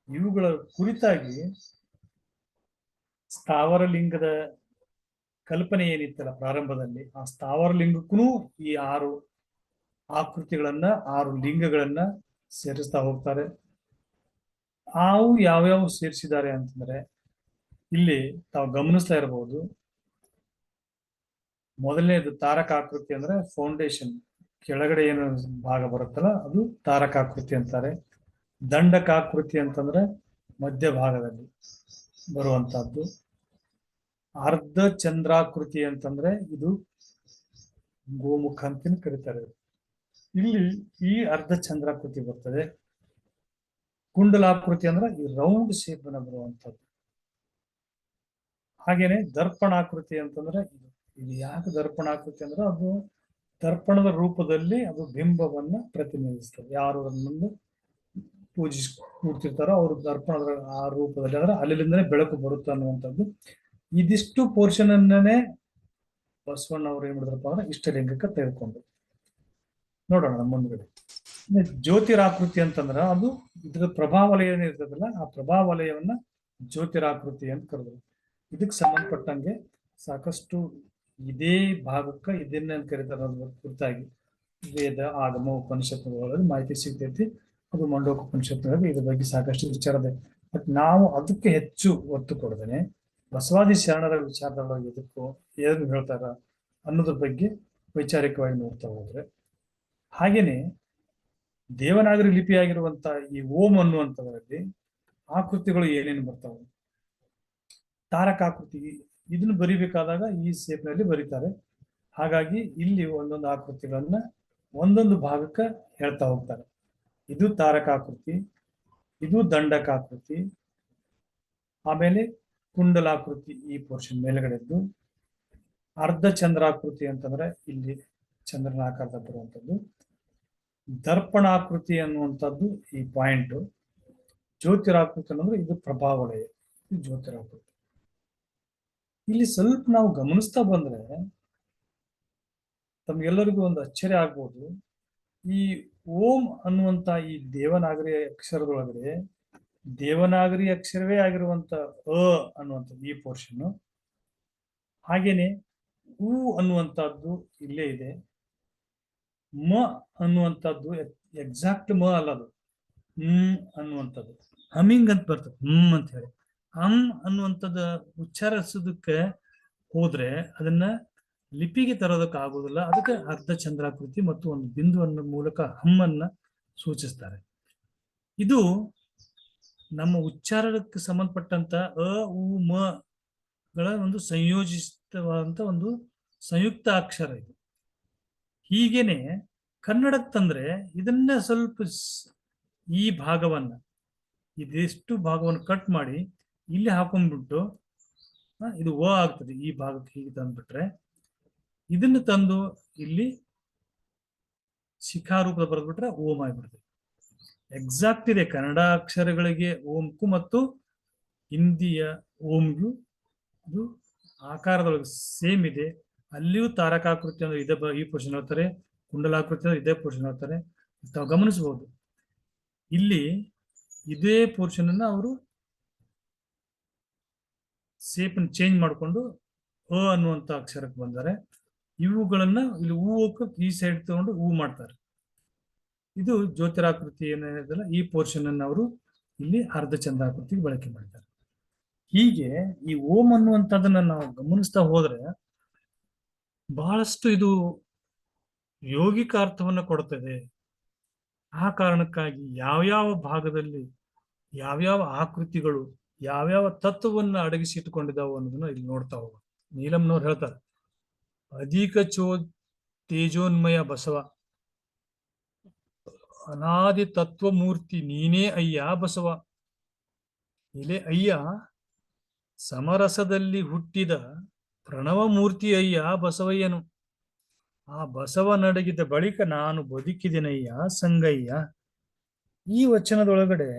ಇವುಗಳ ಕುರಿತಾಗಿ ಸ್ಥಾವರ ಲಿಂಗದ ಕಲ್ಪನೆ ಏನಿತ್ತಲ್ಲ ಪ್ರಾರಂಭದಲ್ಲಿ, ಆ ಸ್ಥಾವರ ಲಿಂಗಕ್ಕೂ ಈ 6 ಆಕೃತಿಗಳನ್ನ, 6 ಲಿಂಗಗಳನ್ನ ಸೇರಿಸ್ತಾ ಹೋಗ್ತಾರೆ. ಅವು ಯಾವ್ಯಾವ ಸೇರಿಸಿದ್ದಾರೆ ಅಂತಂದ್ರೆ ಇಲ್ಲಿ ತಾವು ಗಮನಿಸ್ತಾ ಇರಬಹುದು. ಮೊದಲನೇದು ತಾರಕಾಕೃತಿ ಅಂದ್ರೆ ಫೌಂಡೇಶನ್, ಕೆಳಗಡೆ ಏನು ಭಾಗ ಬರುತ್ತಲ್ಲ ಅದು ತಾರಕಾಕೃತಿ ಅಂತಾರೆ. ದಂಡಕಾಕೃತಿ ಅಂತಂದ್ರೆ ಮಧ್ಯ ಭಾಗದಲ್ಲಿ ಬರುವಂತಹದ್ದು. ಅರ್ಧ ಚಂದ್ರಾಕೃತಿ ಅಂತಂದ್ರೆ ಇದು ಗೋಮುಖ ಅಂತ ಕರೀತಾರೆ. ಇಲ್ಲಿ ಈ ಅರ್ಧ ಚಂದ್ರಾಕೃತಿ ಬರ್ತದೆ. ಕುಂಡಲಾಕೃತಿ ಅಂದ್ರೆ ಈ ರೌಂಡ್ ಶೇಪ್ ನ ಬರುವಂತದ್ದು. ಹಾಗೇನೆ ದರ್ಪಣಾಕೃತಿ ಅಂತಂದ್ರೆ ಇದು ಯಾಕೆ ದರ್ಪಣಾಕೃತಿ ಅಂದ್ರೆ ಅದು ದರ್ಪಣದ ರೂಪದಲ್ಲಿ ಅದು ಬಿಂಬವನ್ನ ಪ್ರತಿನಿಧಿಸ್ತದೆ. ಯಾರು ಮುಂದೆ ಕೂಡ್ತಿರ್ತಾರೋ ಅವರು ದರ್ಪಣದ ಆ ರೂಪದಲ್ಲಿ, ಅಂದ್ರೆ ಅಲ್ಲಿಂದನೇ ಬೆಳಕು ಬರುತ್ತೆ ಅನ್ನುವಂಥದ್ದು. ಇದಿಷ್ಟು ಪೋರ್ಷನ್ ಅನ್ನೇ ಬಸವಣ್ಣ ಅವ್ರು ಏನ್ ಮಾಡಿದ್ರಪ್ಪ ಅಂದ್ರೆ ಇಷ್ಟಲಿಂಗಕ್ಕೆ ತೆಗೆದುಕೊಂಡು ನೋಡೋಣ. ನಮ್ಮ ಮುಂದ್ಗಡೆ ಜ್ಯೋತಿರಾಕೃತಿ ಅಂತಂದ್ರ ಅದು ಇದ್ರ ಪ್ರಭಾವಲಯ ಏನಿರ್ತದಲ್ಲ, ಆ ಪ್ರಭಾವಲಯವನ್ನ ಜ್ಯೋತಿರಾಕೃತಿ ಅಂತ ಕರೆದ್ರು. ಇದಕ್ಕೆ ಸಂಬಂಧಪಟ್ಟಂಗೆ ಸಾಕಷ್ಟು ಇದೇ ಭಾಗಕ್ಕೆ ಇದನ್ನ ಕರೀತಾರೆ ಕುರಿತಾಗಿ ವೇದ, ಆಗಮ, ಉಪನಿಷತ್ತುಗಳಲ್ಲಿ ಮಾಹಿತಿ ಸಿಗ್ತೈತಿ. ಅದು ಮಂಡೋಕ ಉಪನಿಷತ್ತುಗಳಲ್ಲಿ ಇದ್ರ ಬಗ್ಗೆ ಸಾಕಷ್ಟು ವಿಚಾರ ಇದೆ. ಬಟ್ ನಾವು ಅದಕ್ಕೆ ಹೆಚ್ಚು ಒತ್ತು ಕೊಡದೇನೆ ಬಸವಾದಿ ಶರಣರ ವಿಚಾರದೊಳಗೆ ಇದಕ್ಕೂ ಏನು ಹೇಳ್ತಾರ ಅನ್ನೋದ್ರ ಬಗ್ಗೆ ವೈಚಾರಿಕವಾಗಿ ನೋಡ್ತಾ ಹೋದ್ರೆ, ಹಾಗೇನೆ ದೇವನಾಗರಿ ಲಿಪಿಯಾಗಿರುವಂತ ಈ ಓಂ ಅನ್ನುವಂಥದ್ರಲ್ಲಿ ಆಕೃತಿಗಳು ಏನೇನು ಬರ್ತಾವೆ. ತಾರಕಾಕೃತಿ ಇದನ್ನು ಬರಿಬೇಕಾದಾಗ ಈ ಶೇಪ್ ನಲ್ಲಿ ಬರೀತಾರೆ. ಹಾಗಾಗಿ ಇಲ್ಲಿ ಒಂದೊಂದು ಆಕೃತಿಗಳನ್ನ ಒಂದೊಂದು ಭಾಗಕ್ಕೆ ಹೇಳ್ತಾ ಹೋಗ್ತಾರೆ. ಇದು ತಾರಕಾಕೃತಿ, ಇದು ದಂಡಕಾಕೃತಿ, ಆಮೇಲೆ ಕುಂಡಲಾಕೃತಿ ಈ ಪೋರ್ಷನ್ ಮೇಲ್ಗಡೆದ್ದು, ಅರ್ಧ ಚಂದ್ರಾಕೃತಿ ಅಂತಂದ್ರೆ ಇಲ್ಲಿ ಚಂದ್ರನ ಆಕಾರದ ಬರುವಂಥದ್ದು, ದರ್ಪಣಾಕೃತಿ ಅನ್ನುವಂಥದ್ದು ಈ ಪಾಯಿಂಟ್, ಜ್ಯೋತಿರಾಕೃತಿ ಅನ್ನೋದ್ರೆ ಇದು ಪ್ರಭಾವಲಯ, ಇದು ಜ್ಯೋತಿರಾಕೃತಿ. ಇಲ್ಲಿ ಸ್ವಲ್ಪ ನಾವು ಗಮನಿಸ್ತಾ ಬಂದ್ರೆ ತಮ್ಗೆಲ್ಲರಿಗೂ ಒಂದು ಆಶ್ಚರ್ಯ ಆಗ್ಬೋದು. ಈ ಓಂ ಅನ್ನುವಂತ ಈ ದೇವನಾಗರಿ ಅಕ್ಷರದೊಳಗಡೆ ದೇವನಾಗರಿ ಅಕ್ಷರವೇ ಆಗಿರುವಂತ ಅ ಅನ್ನುವಂಥದ್ದು ಈ ಪೋರ್ಷನ್. ಹಾಗೇನೆ ಉ ಅನ್ನುವಂಥದ್ದು ಇಲ್ಲೇ ಇದೆ. ಮ ಅನ್ನುವಂಥದ್ದು ಎಕ್ಸಾಕ್ಟ್ ಮ ಅಲ್ಲ, ಅದು ಅನ್ನುವಂಥದ್ದು ಹಮಿಂಗ್ ಅಂತ ಬರ್ತದೆ, ಅಂತ ಹೇಳಿ. ಅನ್ನುವಂಥದ್ದು ಉಚ್ಚಾರಿಸೋದಕ್ಕೆ ಹೋದ್ರೆ ಅದನ್ನ ಲಿಪಿಗೆ ತರೋದಕ್ಕೆ ಆಗುವುದಿಲ್ಲ. ಅದಕ್ಕೆ ಅರ್ಧ ಚಂದ್ರಾಕೃತಿ ಮತ್ತು ಒಂದು ಬಿಂದುವನ್ನ ಮೂಲಕ ಹಮ್ಮನ್ನ ಸೂಚಿಸ್ತಾರೆ. ಇದು ನಮ್ಮ ಉಚ್ಚಾರಕ್ಕೆ ಸಂಬಂಧಪಟ್ಟಂತ ಅ ಉ ಮ ಗಳ ಒಂದು ಸಂಯೋಜಿತವಾದಂತ ಒಂದು ಸಂಯುಕ್ತ ಅಕ್ಷರ ಇದು. ಹೀಗೇನೆ ಕನ್ನಡಕ್ಕೆ ತಂದ್ರೆ ಇದನ್ನ ಸ್ವಲ್ಪ ಈ ಭಾಗವನ್ನ, ಇದೆಷ್ಟು ಭಾಗವನ್ನು ಕಟ್ ಮಾಡಿ ಇಲ್ಲಿ ಹಾಕೊಂಡ್ಬಿಟ್ಟು ಇದು ಓ ಆಗ್ತದೆ. ಈ ಭಾಗಕ್ಕೆ ಹೀಗೆ ತಂದ್ಬಿಟ್ರೆ ಇದನ್ನು ತಂದು ಇಲ್ಲಿ ಶಿಖಾರೂಪದ ಬರೆದ್ಬಿಟ್ರೆ ಓಂ ಆಗಿಬಿಡ್ತದೆ. ಎಕ್ಸಾಕ್ಟ್ ಇದೆ. ಕನ್ನಡ ಅಕ್ಷರಗಳಿಗೆ ಓಂಕು ಮತ್ತು ಹಿಂದಿಯ ಓಂಗೂ ಇದು ಆಕಾರದೊಳಗೆ ಸೇಮ್ ಇದೆ. ಅಲ್ಲಿಯೂ ತಾರಕಾಕೃತಿ ಅಂದ್ರೆ ಇದೇ ಈ ಪೋರ್ಷನ್ ಹೇಳ್ತಾರೆ, ಕುಂಡಲಾಕೃತಿ ಅಂದ್ರೆ ಇದೇ ಪೋರ್ಷನ್ ಹೇಳ್ತಾರೆ. ತಾವು ಗಮನಿಸಬಹುದು ಇಲ್ಲಿ ಇದೇ ಪೋರ್ಷನ್ ಅನ್ನ ಅವರು ಸೇಪ್ ಚೇಂಜ್ ಮಾಡಿಕೊಂಡು ಅ ಅನ್ನುವಂತ ಅಕ್ಷರಕ್ಕೆ ಬಂದರೆ, ಇವುಗಳನ್ನ ಇಲ್ಲಿ ಹೂವಕ್ಕೆ ಈ ಸೈಡ್ ತಗೊಂಡು ಹೂ ಮಾಡ್ತಾರೆ. ಇದು ಜ್ಯೋತಿರಾಕೃತಿ ಏನಿದೆಯಲ್ಲ ಈ ಪೋರ್ಷನ್ ಅನ್ನು ಅವರು ಇಲ್ಲಿ ಅರ್ಧ ಚಂದ್ರಾಕೃತಿಗೆ ಬಳಕೆ ಮಾಡ್ತಾರೆ. ಹೀಗೆ ಈ ಓಂ ಅನ್ನುವಂಥದ್ದನ್ನ ನಾವು ಗಮನಿಸ್ತಾ ಹೋದ್ರೆ ಬಹಳಷ್ಟು ಇದು ಯೋಗಿಕ ಅರ್ಥವನ್ನ ಕೊಡ್ತದೆ. ಆ ಕಾರಣಕ್ಕಾಗಿ ಯಾವ್ಯಾವ ಭಾಗದಲ್ಲಿ ಯಾವ್ಯಾವ ಆಕೃತಿಗಳು ಯಾವ್ಯಾವ ತತ್ವವನ್ನ ಅಡಗಿಸಿಟ್ಟುಕೊಂಡಿದ್ದಾವೆ ಅನ್ನೋದನ್ನ ಇಲ್ಲಿ ನೋಡ್ತಾ ಹೋಗ. ನೀಲಂನವ್ರು ಹೇಳ್ತಾರೆ, ಅಧಿಕ ತೇಜೋನ್ಮಯ ಬಸವ, ಅನಾದಿ ತತ್ವಮೂರ್ತಿ ನೀನೇ ಅಯ್ಯ ಬಸವ. ಇಲ್ಲೇ ಅಯ್ಯ ಸಮರಸದಲ್ಲಿ ಹುಟ್ಟಿದ ಪ್ರಣವ ಮೂರ್ತಿ ಅಯ್ಯ ಬಸವಯ್ಯನು. ಆ ಬಸವ ನಡಗಿದ ಬಳಿಕ ನಾನು ಬದುಕಿದೆನಯ್ಯ ಸಂಗಯ್ಯ. ಈ ವಚನದೊಳಗಡೆ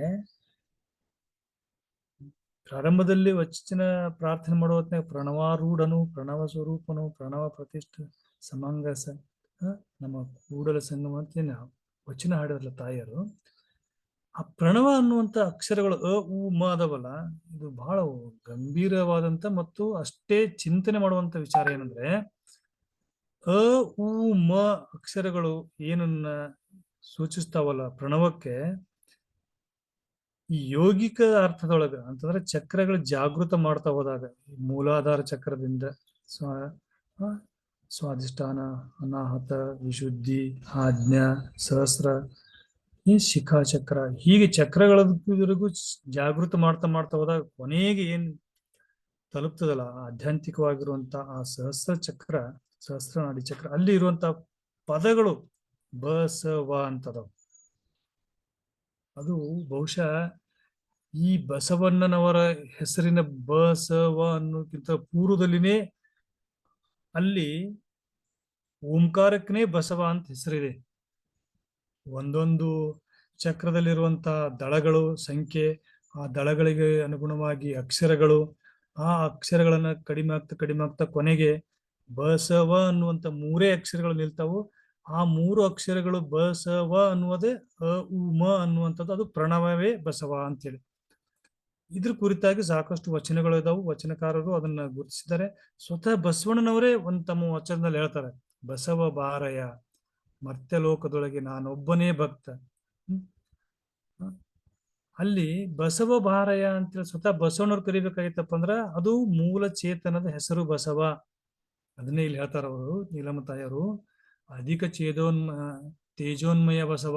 ಪ್ರಾರಂಭದಲ್ಲಿ ವಚನ ಪ್ರಾರ್ಥನೆ ಮಾಡುವ ಹೊತ್ತಿನಾಗ ಪ್ರಣವಾರೂಢನು, ಪ್ರಣವ ಸ್ವರೂಪನು, ಪ್ರಣವ ಪ್ರತಿಷ್ಠ ಸಮಂಗಸ ನಮ್ಮ ಕೂಡಲ ಸಂಗಮ ಅಂತ ನಾವು ವಚನ ಹಾಡಿರಲ್ಲ ತಾಯಿಯರು. ಆ ಪ್ರಣವ ಅನ್ನುವಂಥ ಅಕ್ಷರಗಳು ಅ ಉ ಮ ಅದವಲ್ಲ, ಇದು ಬಹಳ ಗಂಭೀರವಾದಂತ ಮತ್ತು ಅಷ್ಟೇ ಚಿಂತನೆ ಮಾಡುವಂತ ವಿಚಾರ. ಏನಂದ್ರೆ ಅ ಉ ಮ ಅಕ್ಷರಗಳು ಏನನ್ನ ಸೂಚಿಸ್ತಾವಲ್ಲ ಪ್ರಣವಕ್ಕೆ, ಈ ಯೋಗಿಕ ಅರ್ಥದೊಳಗ ಅಂತಂದ್ರೆ ಚಕ್ರಗಳು ಜಾಗೃತ ಮಾಡ್ತಾ ಹೋದಾಗ, ಮೂಲಾಧಾರ ಚಕ್ರದಿಂದ ಸ್ವಾಧಿಷ್ಠಾನ, ಅನಾಹತ, ವಿಶುದ್ಧಿ, ಆಜ್ಞಾ, ಸಹಸ್ರ, ಈ ಶಿಖಾ ಚಕ್ರ, ಹೀಗೆ ಚಕ್ರಗಳಿಗೂ ಜಾಗೃತ ಮಾಡ್ತಾ ಮಾಡ್ತಾ ಹೋದಾಗ ಕೊನೆಗೆ ಏನ್ ತಲುಪ್ತದಲ್ಲ ಆಧ್ಯಾತ್ಮಿಕವಾಗಿರುವಂತ ಆ ಸಹಸ್ರ ಚಕ್ರ, ಸಹಸ್ರನಾಡಿ ಚಕ್ರ, ಅಲ್ಲಿ ಇರುವಂತ ಪದಗಳು ಬ ಸ ವ ಅಂತದವು. ಅದು ಬಹುಶಃ ಈ ಬಸವಣ್ಣನವರ ಹೆಸರಿನ ಬ ಸ ವ ಅನ್ನೋಕ್ಕಿಂತ ಪೂರ್ವದಲ್ಲಿನೇ ಅಲ್ಲಿ ಓಂಕಾರಕ್ಕನೇ ಬಸವ ಅಂತ ಹೆಸರಿದೆ. ಒಂದೊಂದು ಚಕ್ರದಲ್ಲಿರುವಂತಹ ದಳಗಳು ಸಂಖ್ಯೆ, ಆ ದಳಗಳಿಗೆ ಅನುಗುಣವಾಗಿ ಅಕ್ಷರಗಳು, ಆ ಅಕ್ಷರಗಳನ್ನ ಕಡಿಮೆ ಆಗ್ತಾ ಕೊನೆಗೆ ಬಸವ ಅನ್ನುವಂತ 3 ಅಕ್ಷರಗಳು ನಿಲ್ತಾವು. ಆ 3 ಅಕ್ಷರಗಳು ಬಸವ ಅನ್ನುವುದೇ ಅ ಉ ಮ ಅನ್ನುವಂಥದ್ದು, ಅದು ಪ್ರಣವವೇ ಬಸವ ಅಂತೇಳಿ. ಇದ್ರ ಕುರಿತಾಗಿ ಸಾಕಷ್ಟು ವಚನಗಳು ಇದಾವು. ವಚನಕಾರರು ಅದನ್ನ ಗುರುತಿಸಿದ್ದಾರೆ. ಸ್ವತಃ ಬಸವಣ್ಣನವರೇ ತಮ್ಮ ವಚನದಲ್ಲಿ ಹೇಳ್ತಾರೆ, ಬಸವ ಬಾರಯ ಮರ್ತ್ಯಲೋಕದೊಳಗೆ ನಾನೊಬ್ಬನೇ ಭಕ್ತ. ಅಲ್ಲಿ ಬಸವ ಬಾರಯ ಅಂತೇಳಿ ಸ್ವತಃ ಬಸವಣ್ಣವ್ರು ಕರಿಬೇಕಾಗಿತ್ತಪ್ಪ ಅಂದ್ರ ಅದು ಮೂಲ ಚೇತನದ ಹೆಸರು ಬಸವ. ಅದನ್ನೇ ಇಲ್ಲಿ ಹೇಳ್ತಾರ ಅವರು ನೀಲಮ್ಮ ತಾಯಿಯವರು, ಅಧಿಕ ತೇಜೋನ್ಮಯ ಬಸವ.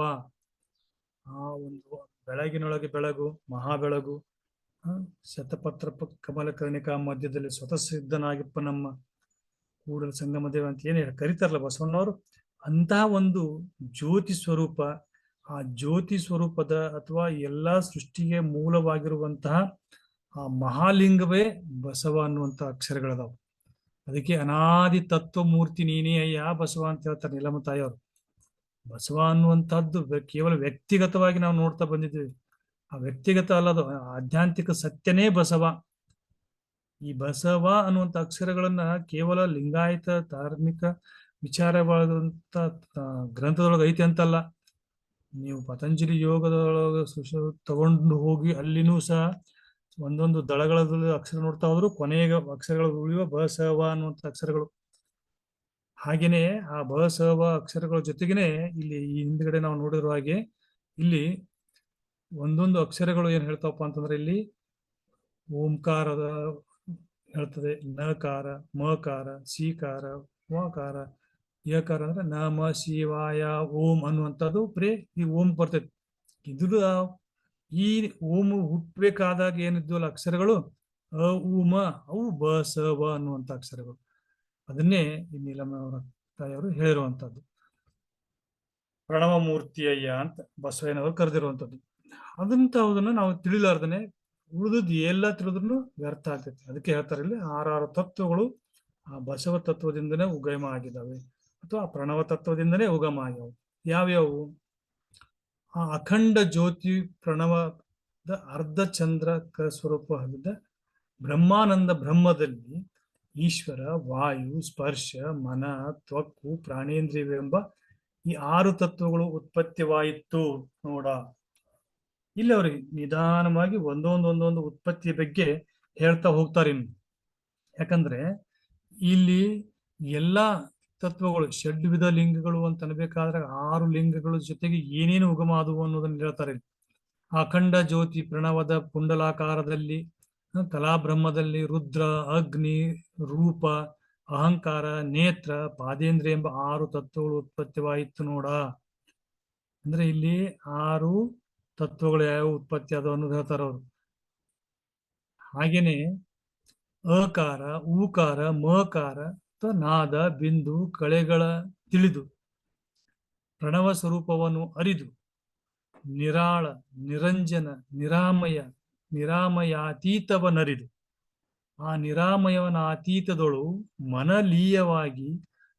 ಆ ಒಂದು ಬೆಳಗಿನೊಳಗೆ ಬೆಳಗು, ಮಹಾ ಬೆಳಗು, ಶತಪತ್ರ ಕಮಲ ಕರ್ಣಿಕಾ ಮಧ್ಯದಲ್ಲಿ ಸ್ವತಃ ಸಿದ್ಧನಾಗಿಪ್ಪ ನಮ್ಮ ಕೂಡಲ ಸಂಗಮ ದೇವ ಅಂತ ಏನ್ ಕರೀತಾರಲ್ಲ ಬಸವಣ್ಣವರು, ಅಂತಹ ಒಂದು ಜ್ಯೋತಿ ಸ್ವರೂಪ. ಆ ಜ್ಯೋತಿ ಸ್ವರೂಪದ ಅಥವಾ ಎಲ್ಲಾ ಸೃಷ್ಟಿಗೆ ಮೂಲವಾಗಿರುವಂತಹ ಆ ಮಹಾಲಿಂಗವೇ ಬಸವ ಅನ್ನುವಂತ ಅಕ್ಷರಗಳದಾವು. ಅದಕ್ಕೆ ಅನಾದಿ ತತ್ವ ಮೂರ್ತಿ ನೀನೇ ಅಯ್ಯ ಬಸವ ಅಂತ ಹೇಳ್ತಾರೆ ನೀಲಮ್ಮ ತಾಯಿಯವರು. ಬಸವ ಅನ್ನುವಂತಹದ್ದು ಕೇವಲ ವ್ಯಕ್ತಿಗತವಾಗಿ ನಾವು ನೋಡ್ತಾ ಬಂದಿದ್ದೀವಿ. ಆ ವ್ಯಕ್ತಿಗತ ಅಲ್ಲದು, ಆಧ್ಯಾತ್ಮಿಕ ಸತ್ಯನೇ ಬಸವ. ಈ ಬಸವ ಅನ್ನುವಂಥ ಅಕ್ಷರಗಳನ್ನ ಕೇವಲ ಲಿಂಗಾಯತ ಧಾರ್ಮಿಕ ವಿಚಾರವಾದಂತ ಗ್ರಂಥದೊಳಗೆ ಐತಿ ಅಂತಲ್ಲ, ನೀವು ಪತಂಜಲಿ ಯೋಗದೊಳಗೆ ತಗೊಂಡು ಹೋಗಿ ಅಲ್ಲಿನೂ ಸಹ ಒಂದೊಂದು ದಳಗಳಲ್ಲಿ ಅಕ್ಷರ ನೋಡ್ತಾ ಹೋದ್ರು ಕೊನೆಯ ಅಕ್ಷರಗಳು ಉಳಿಯುವ ಬ ಸ ವ ಅನ್ನುವಂಥ ಅಕ್ಷರಗಳು. ಹಾಗೇನೆ ಆ ಬ ಸ ವ ಅಕ್ಷರಗಳ ಜೊತೆಗೇನೆ ಇಲ್ಲಿ ಈ ಹಿಂದ್ಗಡೆ ನಾವು ನೋಡಿರುವ ಹಾಗೆ ಇಲ್ಲಿ ಒಂದೊಂದು ಅಕ್ಷರಗಳು ಏನ್ ಹೇಳ್ತಾವಪ್ಪ ಅಂತಂದ್ರೆ ಇಲ್ಲಿ ಓಂಕಾರದ ಹೇಳ್ತದೆ, ನಕಾರ, ಮಕಾರ, ಸೀಕಾರ, ವಕಾರ, ಯಕಾರ ಅಂದ್ರೆ ನಮ ಶಿವಾಯ ಓಂ ಅನ್ನುವಂಥದ್ದು ಪ್ರೇ ಈ ಓಂ ಬರ್ತೈತಿ. ಇದ್ರ ಈ ಓಂ ಹುಟ್ಟಬೇಕಾದಾಗ ಏನಿದ್ವಲ್ಲ ಅಕ್ಷರಗಳು ಅ ಉ ಮ ಅವು ಬ ಸ ವ ಅನ್ನುವಂಥ ಅಕ್ಷರಗಳು. ಅದನ್ನೇ ಈ ನೀಲಮ್ಮನವರ ತಾಯಿಯವರು ಹೇಳಿರುವಂಥದ್ದು. ಪ್ರಣವ ಮೂರ್ತಿಯಯ್ಯ ಅಂತ ಬಸವಯ್ಯನವರು ಕರೆದಿರುವಂಥದ್ದು. ಅದಂತಹದನ್ನ ನಾವು ತಿಳಿಲಾರ್ದನೆ ಉಳಿದದ್ದು ಎಲ್ಲ ತಿಳಿದ್ರು ವ್ಯರ್ಥ ಆಗ್ತೈತಿ. ಅದಕ್ಕೆ ಹೇಳ್ತಾರೆ ಇಲ್ಲಿ 6 ತತ್ವಗಳು ಆ ಬಸವ ತತ್ವದಿಂದನೇ ಉಗಮ ಆಗಿದ್ದಾವೆ ಅಥವಾ ಆ ಪ್ರಣವ ತತ್ವದಿಂದನೇ ಉಗಮ ಆಗ್ಯಾವ. ಯಾವ್ಯಾವು? ಆ ಅಖಂಡ ಜ್ಯೋತಿ ಪ್ರಣವದ ಅರ್ಧ ಚಂದ್ರ ಸ್ವರೂಪವಾಗಿದ್ದ ಬ್ರಹ್ಮಾನಂದ ಬ್ರಹ್ಮದಲ್ಲಿ ಈಶ್ವರ, ವಾಯು, ಸ್ಪರ್ಶ, ಮನ, ತ್ವಕ್ಕು, ಪ್ರಾಣೇಂದ್ರಿಯವೆಂಬ ಈ 6 ತತ್ವಗಳು ಉತ್ಪತ್ತಿವಾಯಿತು ನೋಡ. ಇಲ್ಲಿ ಅವ್ರಿಗೆ ನಿಧಾನವಾಗಿ ಒಂದೊಂದೊಂದೊಂದು ಉತ್ಪತ್ತಿಯ ಬಗ್ಗೆ ಹೇಳ್ತಾ ಹೋಗ್ತಾರೆ. ಯಾಕಂದ್ರೆ ಇಲ್ಲಿ ಎಲ್ಲಾ ತತ್ವಗಳು ಷಡ್ವಿಧ ಲಿಂಗಗಳು ಅಂತ ಅನ್ಬೇಕಾದ್ರೆ 6 ಲಿಂಗಗಳ ಜೊತೆಗೆ ಏನೇನು ಉಗಮ ಆದವು ಅನ್ನೋದನ್ನ ಹೇಳ್ತಾರೆ. ಅಖಂಡ ಜ್ಯೋತಿ ಪ್ರಣವದ ಕುಂಡಲಾಕಾರದಲ್ಲಿ ಕಲಾಬ್ರಹ್ಮದಲ್ಲಿ ರುದ್ರ, ಅಗ್ನಿ, ರೂಪ, ಅಹಂಕಾರ, ನೇತ್ರ, ಪಾದೇಂದ್ರ ಎಂಬ 6 ತತ್ವಗಳು ಉತ್ಪತ್ತಿವಾಯಿತು ನೋಡ. ಅಂದ್ರೆ ಇಲ್ಲಿ 6 ತತ್ವಗಳು ಯಾವ ಉತ್ಪತ್ತಿ ಆದವು ಅನ್ನೋದು ಹೇಳ್ತಾರ ಅವರು. ಹಾಗೇನೆ ಅಕಾರ, ಊಕಾರ, ಮಕಾರ ಅಥವಾ ನಾದ, ಬಿಂದು, ಕಳೆಗಳ ತಿಳಿದು ಪ್ರಣವ ಸ್ವರೂಪವನ್ನು ಅರಿದು ನಿರಾಳ, ನಿರಂಜನ, ನಿರಾಮಯ, ನಿರಾಮಯಾತೀತವನರಿದು ಆ ನಿರಾಮಯವನ ಅತೀತದೊಳು ಮನಲೀಯವಾಗಿ